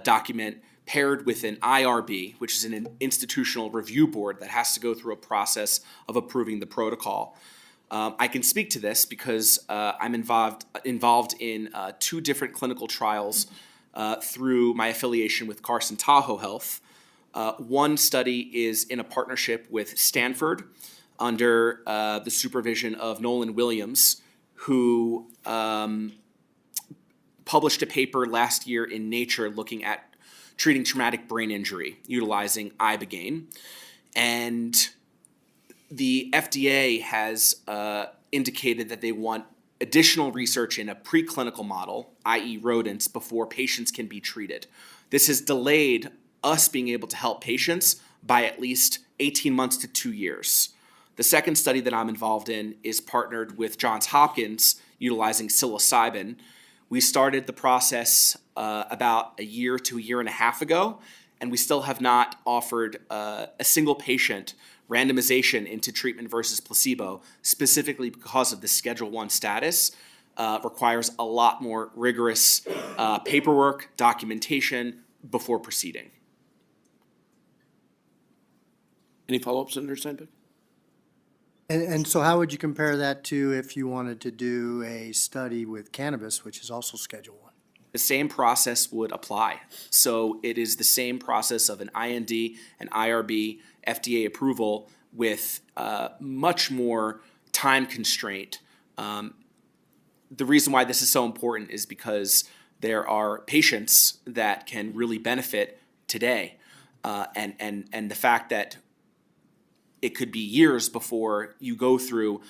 document, paired with an IRB, which is an institutional review board that has to go through a process of approving the protocol. I can speak to this because I'm involved in 2 different clinical trials through my affiliation with Carson Tahoe Health. One study is in a partnership with Stanford under the supervision of Nolan Williams, who published a paper last year in Nature looking at treating traumatic brain injury utilizing ibogaine. And the FDA has indicated that they want additional research in a preclinical model, i.e. rodents, before patients can be treated. This has delayed us being able to help patients by at least 18 months to 2 years. The second study that I'm involved in is partnered with Johns Hopkins utilizing psilocybin. We started the process about a year to a year and a half ago, and we still have not offered a single patient randomization into treatment versus placebo, specifically because of the Schedule I status. Requires a lot more rigorous paperwork, documentation before proceeding. Any follow-up, Senator Steinbeck? And so how would you compare that to if you wanted to do a study with cannabis, which is also Schedule I? The same process would apply. So it is the same process of an IND, an IRB, FDA approval with much more time constraint. The reason why this is so important is because there are patients that can really benefit today. And the fact that it could be years before you go through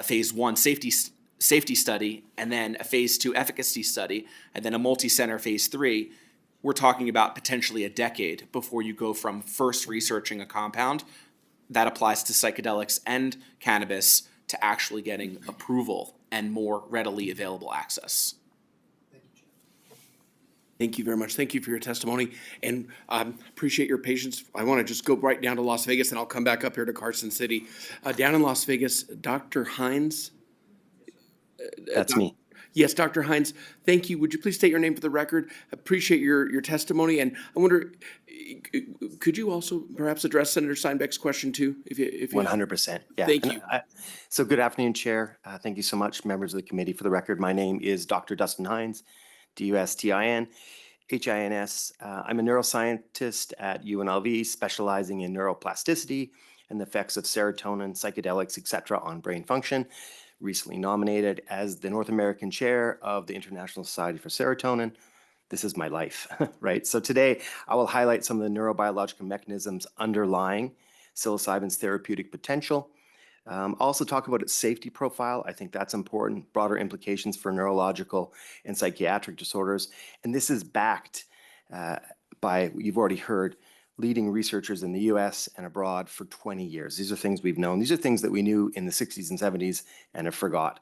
phase 1 safety study and then a phase 2 efficacy study and then a multi-center phase 3, we're talking about potentially a decade before you go from first researching a compound that applies to psychedelics and cannabis to actually getting approval and more readily available access. Thank you very much. Thank you for your testimony, and appreciate your patience. I want to just go right down to Las Vegas, and I'll come back up here to Carson City. Down in Las Vegas, Dr. Hines. That's me. Yes, Dr. Hines, thank you. Would you please state your name for the record? Appreciate your testimony, and I wonder, could you also perhaps address Senator Steinbeck's question too? If you 100%, yeah. Thank And you. So good afternoon, Chair. Thank you so much, members of the committee. For the record, my name is Dr. Dustin Hines, Dustin Hins. I'm a neuroscientist at UNLV, specializing in neuroplasticity and the effects of serotonin, psychedelics, etc. on brain function. Recently nominated as the North American Chair of the International Society for Serotonin. This is my life, right? So today I will highlight some of the neurobiological mechanisms underlying psilocybin's therapeutic potential. Also talk about its safety profile. I think that's important, broader implications for neurological and psychiatric disorders. And this is backed by, you've already heard, leading researchers in the US and abroad for 20 years. These are things we've known. These are things that we knew in the 60s and 70s and have forgot.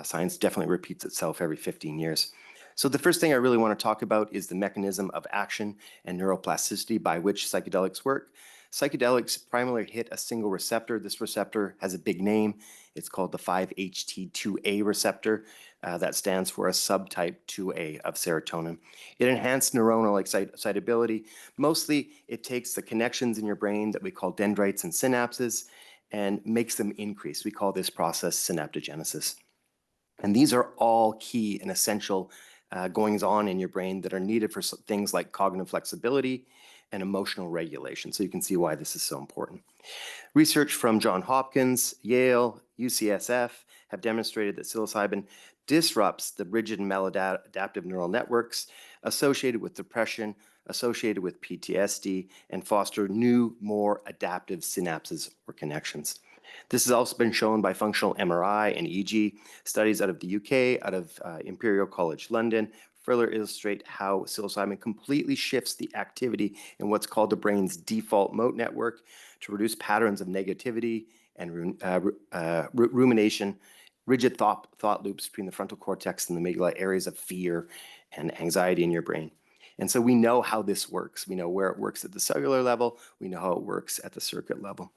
Science definitely repeats itself every 15 years. So the first thing I really want to talk about is the mechanism of action and neuroplasticity by which psychedelics work. Psychedelics primarily hit a single receptor. This receptor has a big name. It's called the 5-HT2A receptor. That stands for a subtype 2A of serotonin. It enhances neuronal excitability. Mostly, it takes the connections in your brain that we call dendrites and synapses and makes them increase. We call this process synaptogenesis. And these are all key and essential goings on in your brain that are needed for things like cognitive flexibility and emotional regulation. So you can see why this is so important. Research from Johns Hopkins, Yale, UCSF have demonstrated that psilocybin disrupts the rigid and maladaptive neural networks associated with depression, associated with PTSD, and foster new, more adaptive synapses or connections. This has also been shown by functional MRI and EEG studies out of the UK, out of Imperial College London, further illustrate how psilocybin completely shifts the activity in what's called the brain's default mode network to reduce patterns of negativity and rumination, rigid thought loops between the frontal cortex and the amygdala, areas of fear and anxiety in your brain. And so we know how this works. We know where it works at the cellular level. We know how it works at the circuit level.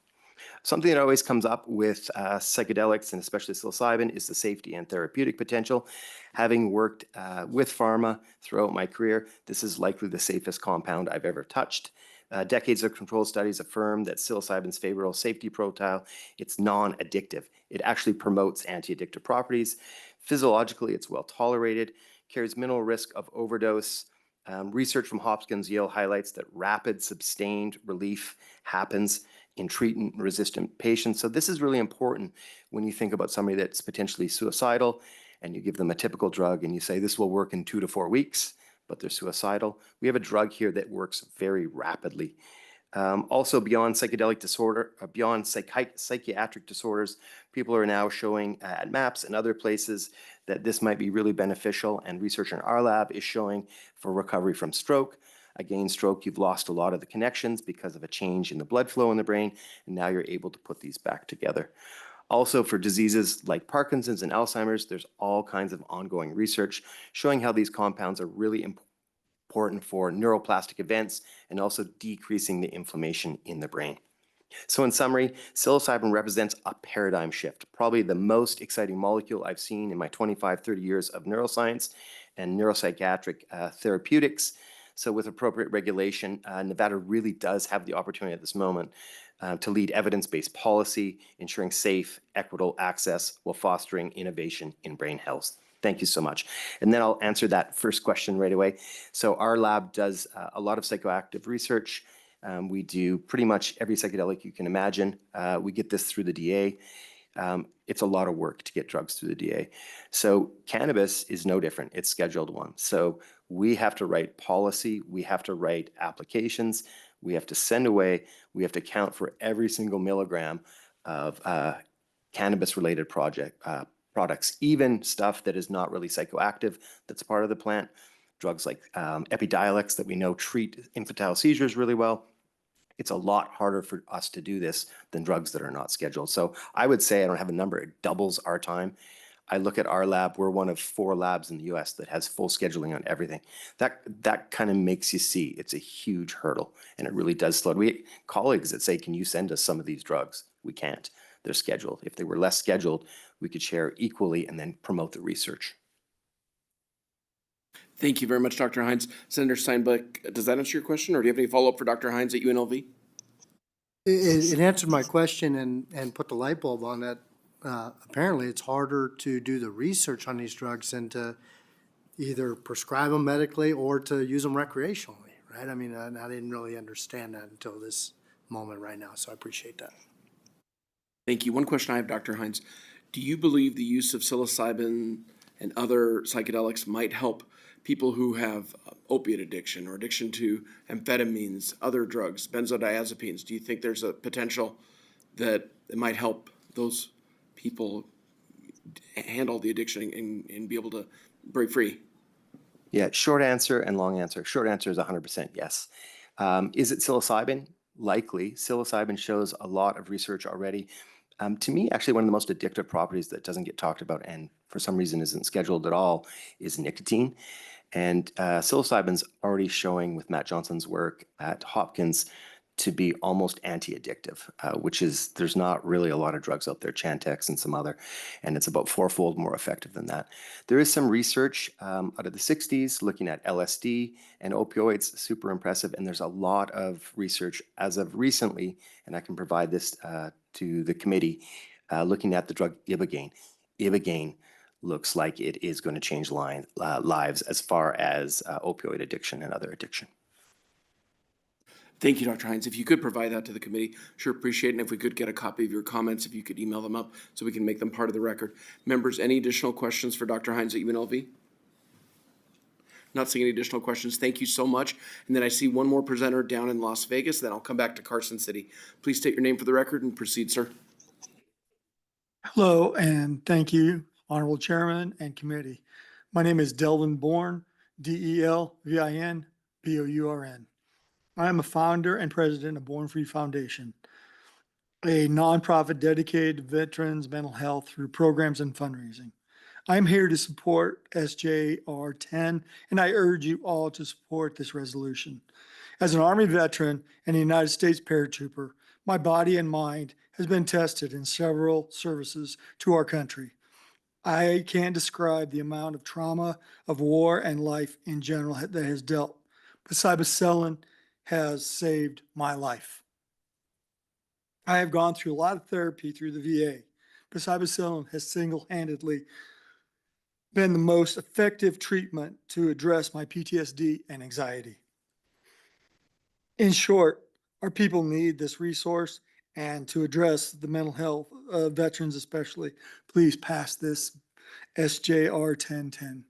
Something that always comes up with psychedelics, and especially psilocybin, is the safety and therapeutic potential. Having worked with pharma throughout my career, this is likely the safest compound I've ever touched. Decades of controlled studies affirm that psilocybin's favorable safety profile, it's non-addictive. It actually promotes anti-addictive properties. Physiologically, it's well tolerated, carries minimal risk of overdose. Research from Hopkins, Yale highlights that rapid, sustained relief happens in treatment-resistant patients. So this is really important when you think about somebody that's potentially suicidal and you give them a typical drug and you say this will work in 2 to 4 weeks, but they're suicidal. We have a drug here that works very rapidly. Also, beyond psychedelic disorder, beyond psychiatric disorders, people are now showing at MAPS and other places that this might be really beneficial, and research in our lab is showing for recovery from stroke. Again, stroke, you've lost a lot of the connections because of a change in the blood flow in the brain, and now you're able to put these back together. Also, for diseases like Parkinson's and Alzheimer's, there's all kinds of ongoing research showing how these compounds are really important for neuroplastic events and also decreasing the inflammation in the brain. So in summary, psilocybin represents a paradigm shift, probably the most exciting molecule I've seen in my 25, 30 years of neuroscience and neuropsychiatric therapeutics. So with appropriate regulation, Nevada really does have the opportunity at this moment to lead evidence-based policy, ensuring safe, equitable access while fostering innovation in brain health. Thank you so much. And then I'll answer that first question right away. So our lab does a lot of psychoactive research. We do pretty much every psychedelic you can imagine. We get this through the DA. It's a lot of work to get drugs through the DA. So cannabis is no different. It's Scheduled 1. So we have to write policy. We have to write applications. We have to send away. We have to count for every single milligram of cannabis-related products, even stuff that is not really psychoactive that's part of the plant. Drugs like Epidiolex that we know treat infantile seizures really well. It's a lot harder for us to do this than drugs that are not scheduled. So I would say, I don't have a number, it doubles our time. I look at our lab, we're one of 4 labs in the US that has full scheduling on everything. That kind of makes you see it's a huge hurdle, and it really does slow. We have colleagues that say, can you send us some of these drugs? We can't. They're scheduled. If they were less scheduled, we could share equally and then promote the research. Thank you very much, Dr. Hines. Senator Steinbeck, does that answer your question, or do you have any follow-up for Dr. Hines at UNLV? It answered my question and put the light bulb on that. Apparently, it's harder to do the research on these drugs than to either prescribe them medically or to use them recreationally, right? I mean, I didn't really understand that until this moment right now, so I appreciate that. Thank you. One question I have, Dr. Hines. Do you believe the use of psilocybin and other psychedelics might help people who have opiate addiction or addiction to amphetamines, other drugs, benzodiazepines? Do you think there's a potential that it might help those people handle the addiction and be able to break free? Yeah, short answer and long answer. Short answer is 100% yes. Is it psilocybin? Likely. Psilocybin shows a lot of research already. To me, actually, one of the most addictive properties that doesn't get talked about and for some reason isn't scheduled at all is nicotine. And psilocybin's already showing with Matt Johnson's work at Hopkins to be almost anti-addictive, which is, there's not really a lot of drugs out there, Chantix and some other, and it's about fourfold more effective than that. There is some research out of the 60s looking at LSD and opioids, super impressive, and there's a lot of research as of recently, and I can provide this to the committee, looking at the drug Ibogaine. Ibogaine looks like it is going to change lives as far as opioid addiction and other addiction. Thank you, Dr. Hines. If you could provide that to the committee, sure appreciate it. And if we could get a copy of your comments, if you could email them up so we can make them part of the record. Members, any additional questions for Dr. Hines at UNLV? Not seeing any additional questions. Thank you so much. And then I see one more presenter down in Las Vegas. Then I'll come back to Carson City. Please state your name for the record and proceed, sir. Hello, and thank you, Honorable Chairman and Committee. My name is Delvin Bourne, DELVIN BOURN. I am a founder and president of Born Free Foundation, a nonprofit dedicated to veterans' mental health through programs and fundraising. I'm here to support SJR 10, and I urge you all to support this resolution. As an Army veteran and a United States paratrooper, my body and mind has been tested in several services to our country. I can't describe the amount of trauma of war and life in general that has dealt. Psilocybin has saved my life. I have gone through a lot of therapy through the VA. Psilocybin has single-handedly been the most effective treatment to address my PTSD and anxiety. In short, our people need this resource, and to address the mental health of veterans especially, please pass this SJR 1010.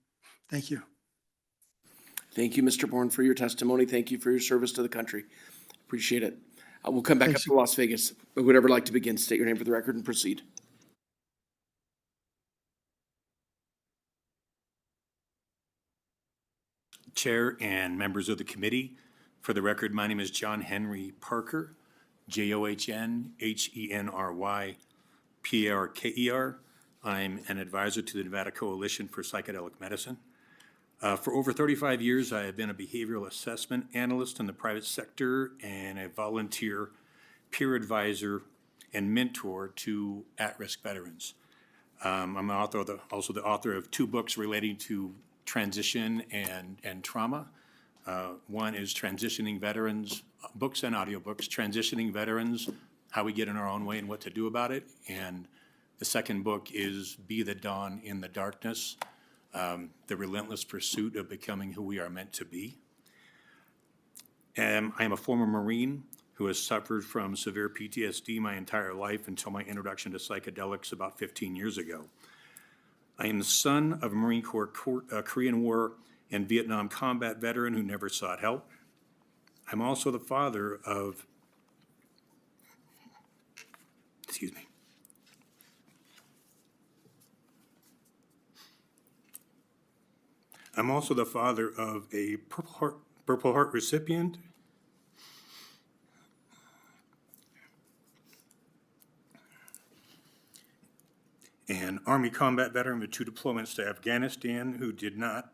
Thank you. Thank you, Mr. Bourne, for your testimony. Thank you for your service to the country. Appreciate it. We'll come back up to Las Vegas. Who would ever like to begin? State your name for the record and proceed. Chair and members of the committee, for the record, my name is John Henry Parker, JOHNHENRYPARKER. I'm an advisor to the Nevada Coalition for Psychedelic Medicine. For over 35 years, I have been a behavioral assessment analyst in the private sector and a volunteer peer advisor and mentor to at-risk veterans. I'm also the author of 2 books relating to transition and trauma. One is Transitioning Veterans, books and audiobooks, Transitioning Veterans, How We Get in Our Own Way and What to Do About It. And the second book is Be the Dawn in the Darkness, The Relentless Pursuit of Becoming Who We Are Meant to Be. I am a former Marine who has suffered from severe PTSD my entire life until my introduction to psychedelics about 15 years ago. I am the son of a Marine Corps Korean War and Vietnam combat veteran who never sought help. I'm also the father of, I'm also the father of a Purple Heart recipient and Army combat veteran with 2 deployments to Afghanistan who did not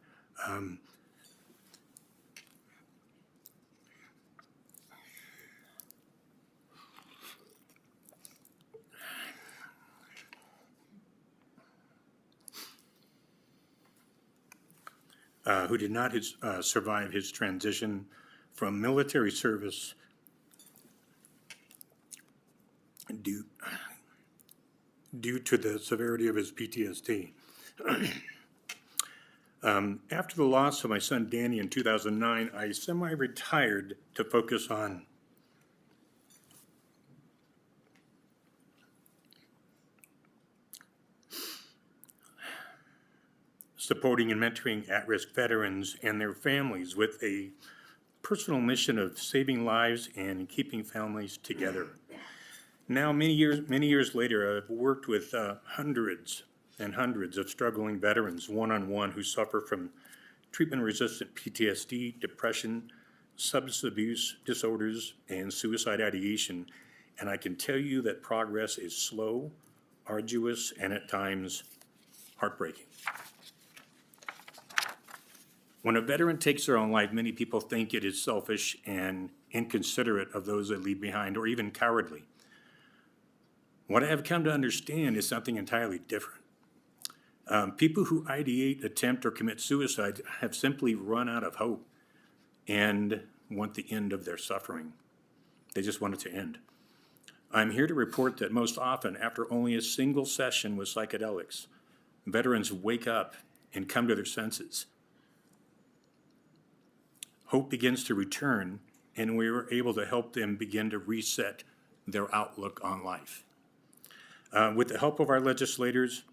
who did not survive his transition from military service due to the severity of his PTSD. After the loss of my son Danny in 2009, I semi-retired to focus on supporting and mentoring at-risk veterans and their families with a personal mission of saving lives and keeping families together. Now, many years later, I've worked with hundreds and hundreds of struggling veterans one-on-one who suffer from treatment-resistant PTSD, depression, substance abuse disorders, and suicide ideation. And I can tell you that progress is slow, arduous, and at times heartbreaking. When a veteran takes their own life, many people think it is selfish and inconsiderate of those they leave behind, or even cowardly. What I have come to understand is something entirely different. People who ideate, attempt, or commit suicide have simply run out of hope and want the end of their suffering. They just want it to end. I'm here to report that most often, after only a single session with psychedelics, veterans wake up and come to their senses. Hope begins to return, and we were able to help them begin to reset their outlook on life. With the help of our legislators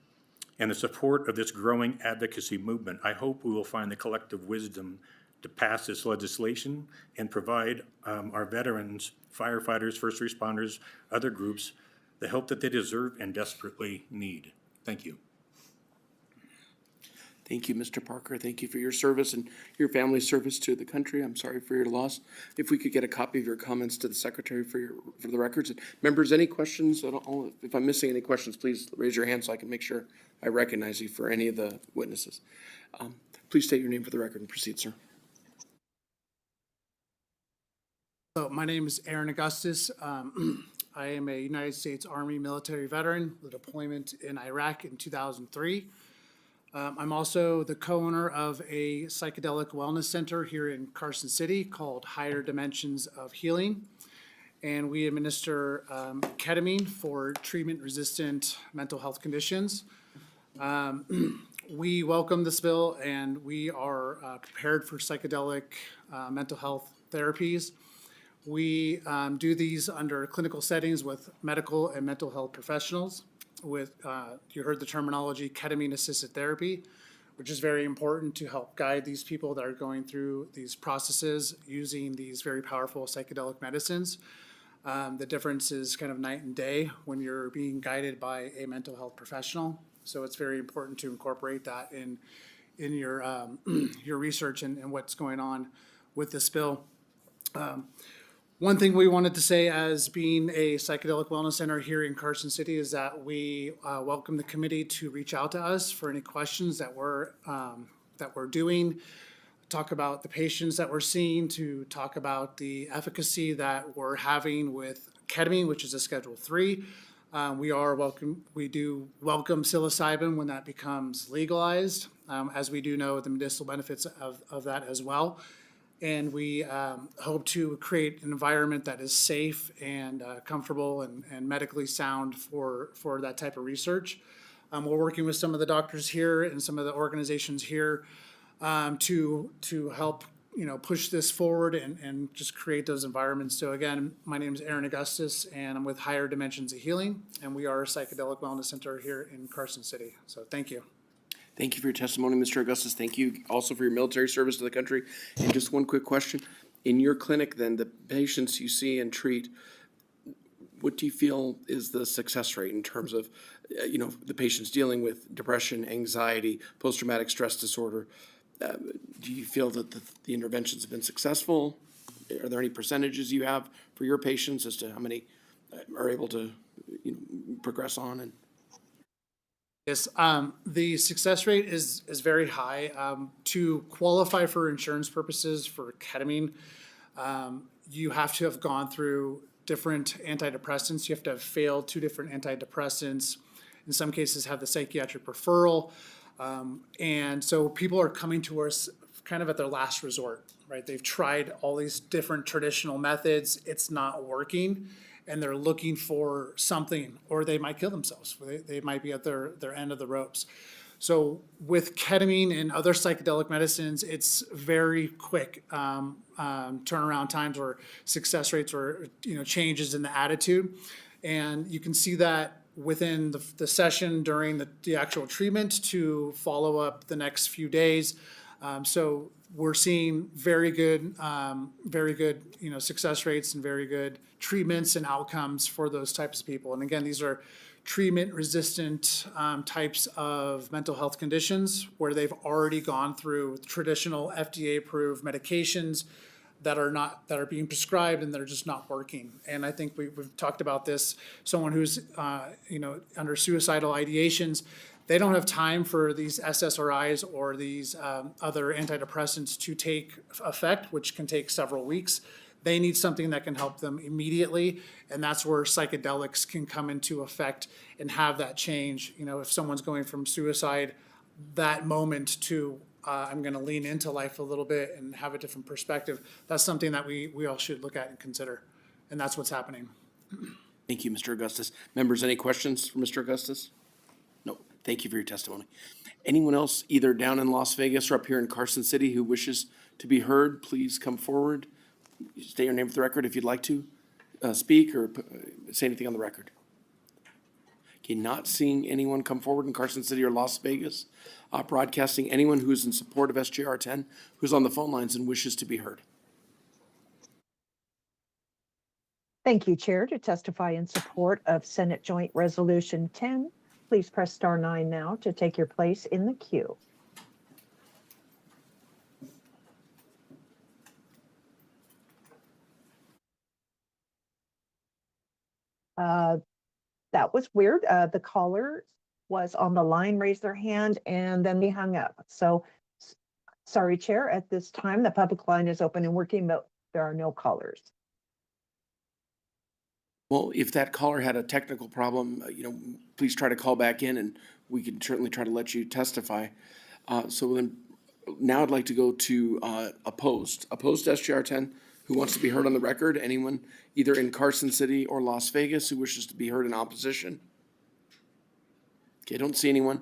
and the support of this growing advocacy movement, I hope we will find the collective wisdom to pass this legislation and provide our veterans, firefighters, first responders, other groups, the help that they deserve and desperately need. Thank you. Thank you, Mr. Parker. Thank you for your service and your family's service to the country. I'm sorry for your loss. If we could get a copy of your comments to the secretary for the records. And members, any questions at all? If I'm missing any questions, please raise your hand so I can make sure I recognize you for any of the witnesses. Please state your name for the record and proceed, sir. So my name is Aaron Augustus. I am a United States Army military veteran with deployment in Iraq in 2003. I'm also the co-owner of a psychedelic wellness center here in Carson City called Higher Dimensions of Healing. And we administer ketamine for treatment-resistant mental health conditions. We welcome this bill, and we are prepared for psychedelic mental health therapies. We do these under clinical settings with medical and mental health professionals with, you heard the terminology, ketamine-assisted therapy, which is very important to help guide these people that are going through these processes using these very powerful psychedelic medicines. The difference is kind of night and day when you're being guided by a mental health professional. So it's very important to incorporate that in your your research and what's going on with this bill. One thing we wanted to say as being a psychedelic wellness center here in Carson City is that we welcome the committee to reach out to us for any questions that we're doing, talk about the patients that we're seeing, to talk about the efficacy that we're having with ketamine, which is a Schedule 3. We do welcome psilocybin when that becomes legalized, as we do know the medicinal benefits of that as well. And we hope to create an environment that is safe and comfortable and medically sound for that type of research. We're working with some of the doctors here and some of the organizations here to help push this forward and just create those environments. So again, my name is Aaron Augustus, and I'm with Higher Dimensions of Healing, and we are a psychedelic wellness center here in Carson City. So thank you. Thank you for your testimony, Mr. Augustus. Thank you also for your military service to the country. And just one quick question. In your clinic, then, the patients you see and treat, what do you feel is the success rate in terms of, the patients dealing with depression, anxiety, post-traumatic stress disorder? Do you feel that the interventions have been successful? Are there any percentages you have for your patients as to how many are able to progress on? And Yes, the success rate is very high. To qualify for insurance purposes for ketamine, you have to have gone through different antidepressants. You have to have failed 2 different antidepressants. In some cases, have the psychiatric referral. And so people are coming to us kind of at their last resort, right? They've tried all these different traditional methods, it's not working, and they're looking for something, or they might kill themselves. They might be at their end of the ropes. So with ketamine and other psychedelic medicines, it's very quick turnaround times or success rates or changes in the attitude. And you can see that within the session during the actual treatment to follow up the next few days. So we're seeing very good, success rates and very good treatments and outcomes for those types of people. And again, these are treatment-resistant types of mental health conditions where they've already gone through traditional FDA-approved medications that are being prescribed and they're just not working. And I think we've talked about this. Someone who's under suicidal ideations, they don't have time for these SSRIs or these other antidepressants to take effect, which can take several weeks. They need something that can help them immediately, and that's where psychedelics can come into effect and have that change. If someone's going from suicide, that moment to I'm going to lean into life a little bit and have a different perspective, that's something that we all should look at and consider, and that's what's happening. Thank you, Mr. Augustus. Members, any questions for Mr. Augustus? No. Thank you for your testimony. Anyone else, either down in Las Vegas or up here in Carson City, who wishes to be heard, please come forward. State your name for the record if you'd like to speak or say anything on the record. Okay, not seeing anyone come forward in Carson City or Las Vegas. Broadcasting anyone who is in support of SJR 10 who's on the phone lines and wishes to be heard. Thank you, Chair. To testify in support of Senate Joint Resolution 10, please press *9 now to take your place in the queue. That was weird. The caller was on the line, raised their hand, and then they hung up. So, sorry, Chair, at this time, the public line is open and working, but there are no callers. Well, if that caller had a technical problem, please try to call back in and we can certainly try to let you testify. So then now I'd like to go to opposed to SJR 10. Who wants to be heard on the record? Anyone either in Carson City or Las Vegas who wishes to be heard in opposition? Okay, I don't see anyone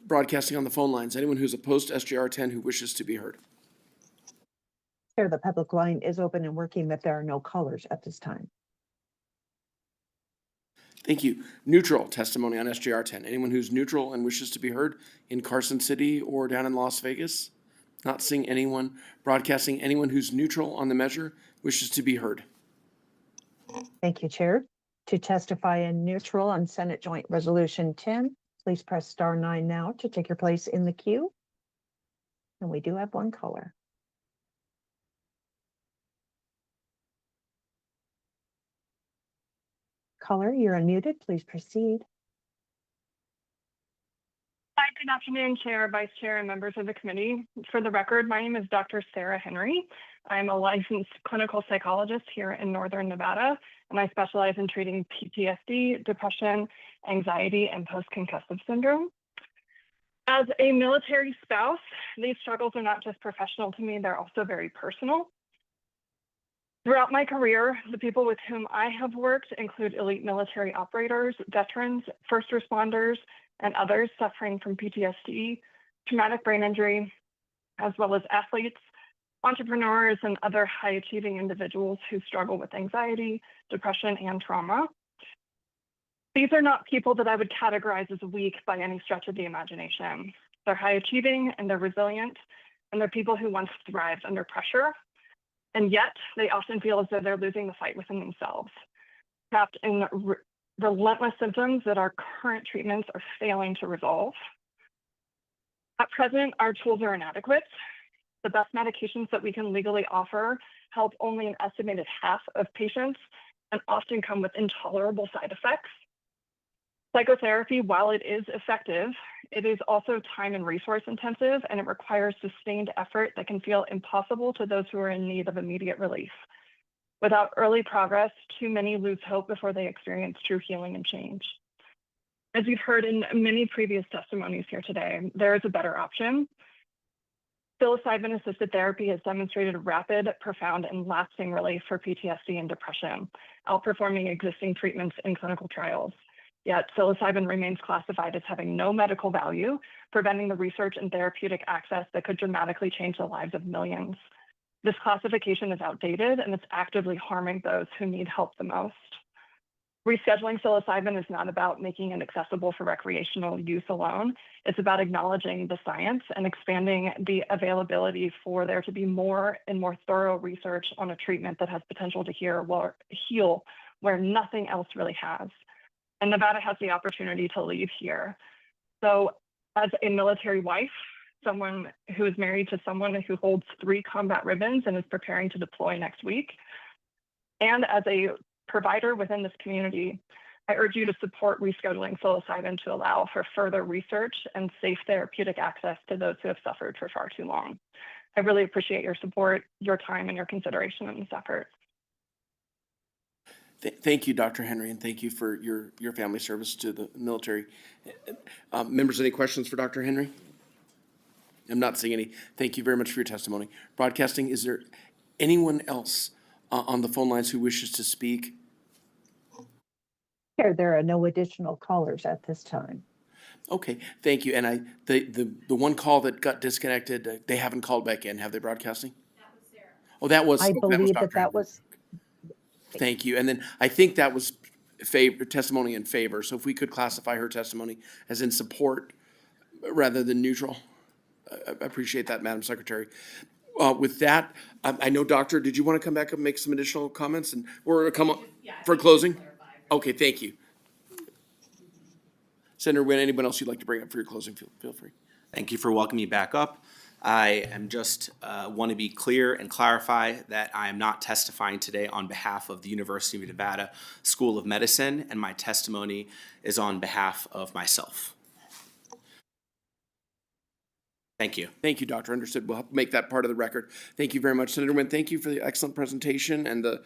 broadcasting on the phone lines. Anyone who's opposed to SJR 10 who wishes to be heard? Chair, the public line is open and working, but there are no callers at this time. Thank you. Neutral testimony on SJR 10. Anyone who's neutral and wishes to be heard in Carson City or down in Las Vegas? Not seeing anyone broadcasting. Anyone who's neutral on the measure wishes to be heard. Thank you, Chair. To testify in neutral on Senate Joint Resolution 10, please press *9 now to take your place in the queue. And we do have one caller. Caller, you're unmuted. Please proceed. Hi, good afternoon, Chair, Vice Chair, and members of the committee. For the record, my name is Dr. Sarah Henry. I'm a licensed clinical psychologist here in Northern Nevada, and I specialize in treating PTSD, depression, anxiety, and post-concussive syndrome. As a military spouse, these struggles are not just professional to me, they're also very personal. Throughout my career, the people with whom I have worked include elite military operators, veterans, first responders, and others suffering from PTSD, traumatic brain injury, as well as athletes, entrepreneurs, and other high-achieving individuals who struggle with anxiety, depression, and trauma. These are not people that I would categorize as weak by any stretch of the imagination. They're high-achieving and they're resilient, and they're people who once thrived under pressure, and yet they often feel as though they're losing the fight within themselves, trapped in relentless symptoms that our current treatments are failing to resolve. At present, our tools are inadequate. The best medications that we can legally offer help only an estimated half of patients and often come with intolerable side effects. Psychotherapy, while it is effective, it is also time and resource intensive, and it requires sustained effort that can feel impossible to those who are in need of immediate relief. Without early progress, too many lose hope before they experience true healing and change. As you've heard in many previous testimonies here today, there is a better option. Psilocybin-assisted therapy has demonstrated rapid, profound, and lasting relief for PTSD and depression, outperforming existing treatments in clinical trials. Yet psilocybin remains classified as having no medical value, preventing the research and therapeutic access that could dramatically change the lives of millions. This classification is outdated and it's actively harming those who need help the most. Rescheduling psilocybin is not about making it accessible for recreational use alone. It's about acknowledging the science and expanding the availability for there to be more and more thorough research on a treatment that has potential to heal where nothing else really has. And Nevada has the opportunity to lead here. So as a military wife, someone who is married to someone who holds 3 combat ribbons and is preparing to deploy next week, and as a provider within this community, I urge you to support rescheduling psilocybin to allow for further research and safe therapeutic access to those who have suffered for far too long. I really appreciate your support, your time, and your consideration in this effort. Thank you, Dr. Henry, and thank you for your family service to the military. Members, any questions for Dr. Henry? I'm not seeing any. Thank you very much for your testimony. Broadcasting, is there anyone else on the phone lines who wishes to speak? Chair, there are no additional callers at this time. Okay, thank you. And the one call that got disconnected, they haven't called back in, have they, broadcasting? That was Sarah. Oh, that was. I believe Dr. that was. Thank you. And then I think that was testimony in favor. So if we could classify her testimony as in support rather than neutral. I appreciate that, Madam Secretary. With that, I know, Doctor, did you want to come back and make some additional comments or come up for closing? Okay, thank you. Senator Wynn, anyone else you'd like to bring up for your closing, feel free. Thank you for welcoming me back up. I am just want to be clear and clarify that I am not testifying today on behalf of the University of Nevada School of Medicine, and my testimony is on behalf of myself. Thank you. Thank you, Doctor. Understood. We'll make that part of the record. Thank you very much, Senator Wynn. Thank you for the excellent presentation and the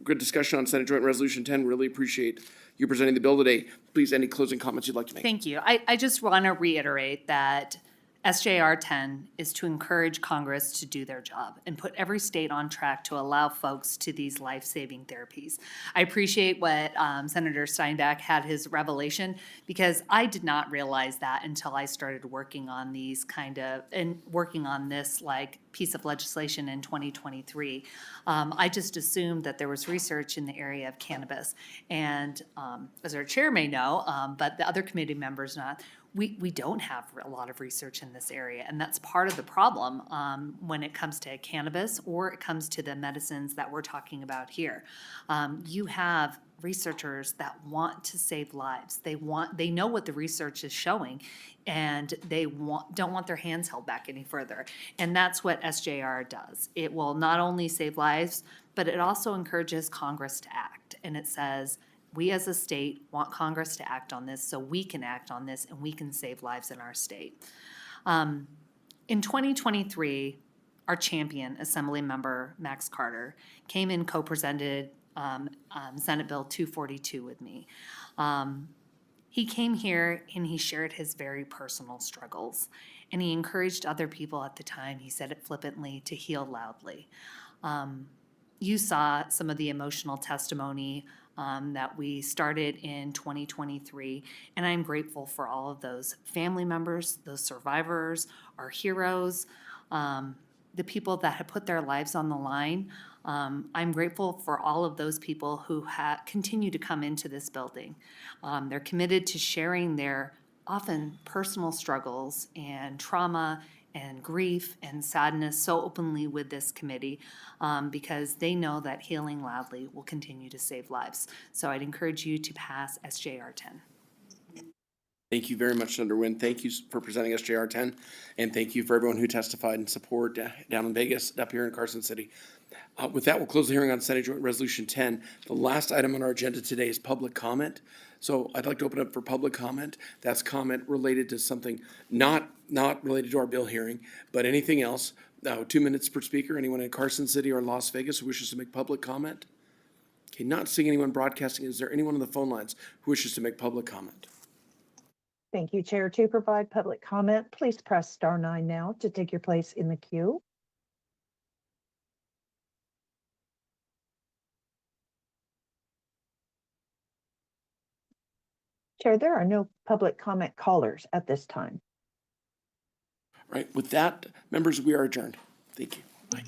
good discussion on Senate Joint Resolution 10. Really appreciate you presenting the bill today. Please, any closing comments you'd like to make? Thank you. I just want to reiterate that SJR 10 is to encourage Congress to do their job and put every state on track to allow folks to these life-saving therapies. I appreciate what Senator Steinbach had his revelation, because I did not realize that until I started working on these working on this piece of legislation in 2023. I just assumed that there was research in the area of cannabis. And as our chair may know, but the other committee members not, we don't have a lot of research in this area, and that's part of the problem when it comes to cannabis or it comes to the medicines that we're talking about here. You have researchers that want to save lives. They know what the research is showing, and they don't want their hands held back any further. And that's what SJR does. It will not only save lives, but it also encourages Congress to act. And it says, we as a state want Congress to act on this so we can act on this and we can save lives in our state. In 2023, our champion, Assembly Member Max Carter, came and co-presented Senate Bill 242 with me. He came here and he shared his very personal struggles, and he encouraged other people at the time, he said it flippantly, to heal loudly. You saw some of the emotional testimony that we started in 2023, and I'm grateful for all of those family members, those survivors, our heroes, the people that have put their lives on the line. I'm grateful for all of those people who continue to come into this building. They're committed to sharing their often personal struggles and trauma and grief and sadness so openly with this committee, because they know that healing loudly will continue to save lives. So I'd encourage you to pass SJR 10. Thank you very much, Senator Wynn. Thank you for presenting SJR 10, and thank you for everyone who testified in support down in Vegas, up here in Carson City. With that, we'll close the hearing on Senate Joint Resolution 10. The last item on our agenda today is public comment. So I'd like to open up for public comment. That's comment related to something not related to our bill hearing, but anything else. 2 minutes per speaker. Anyone in Carson City or in Las Vegas who wishes to make public comment? Okay, not seeing anyone broadcasting. Is there anyone on the phone lines who wishes to make public comment? Thank you, Chair. To provide public comment, please press star 9 now to take your place in the queue. Chair, there are no public comment callers at this time. Right, with that, members, we are adjourned. Thank you. Bye.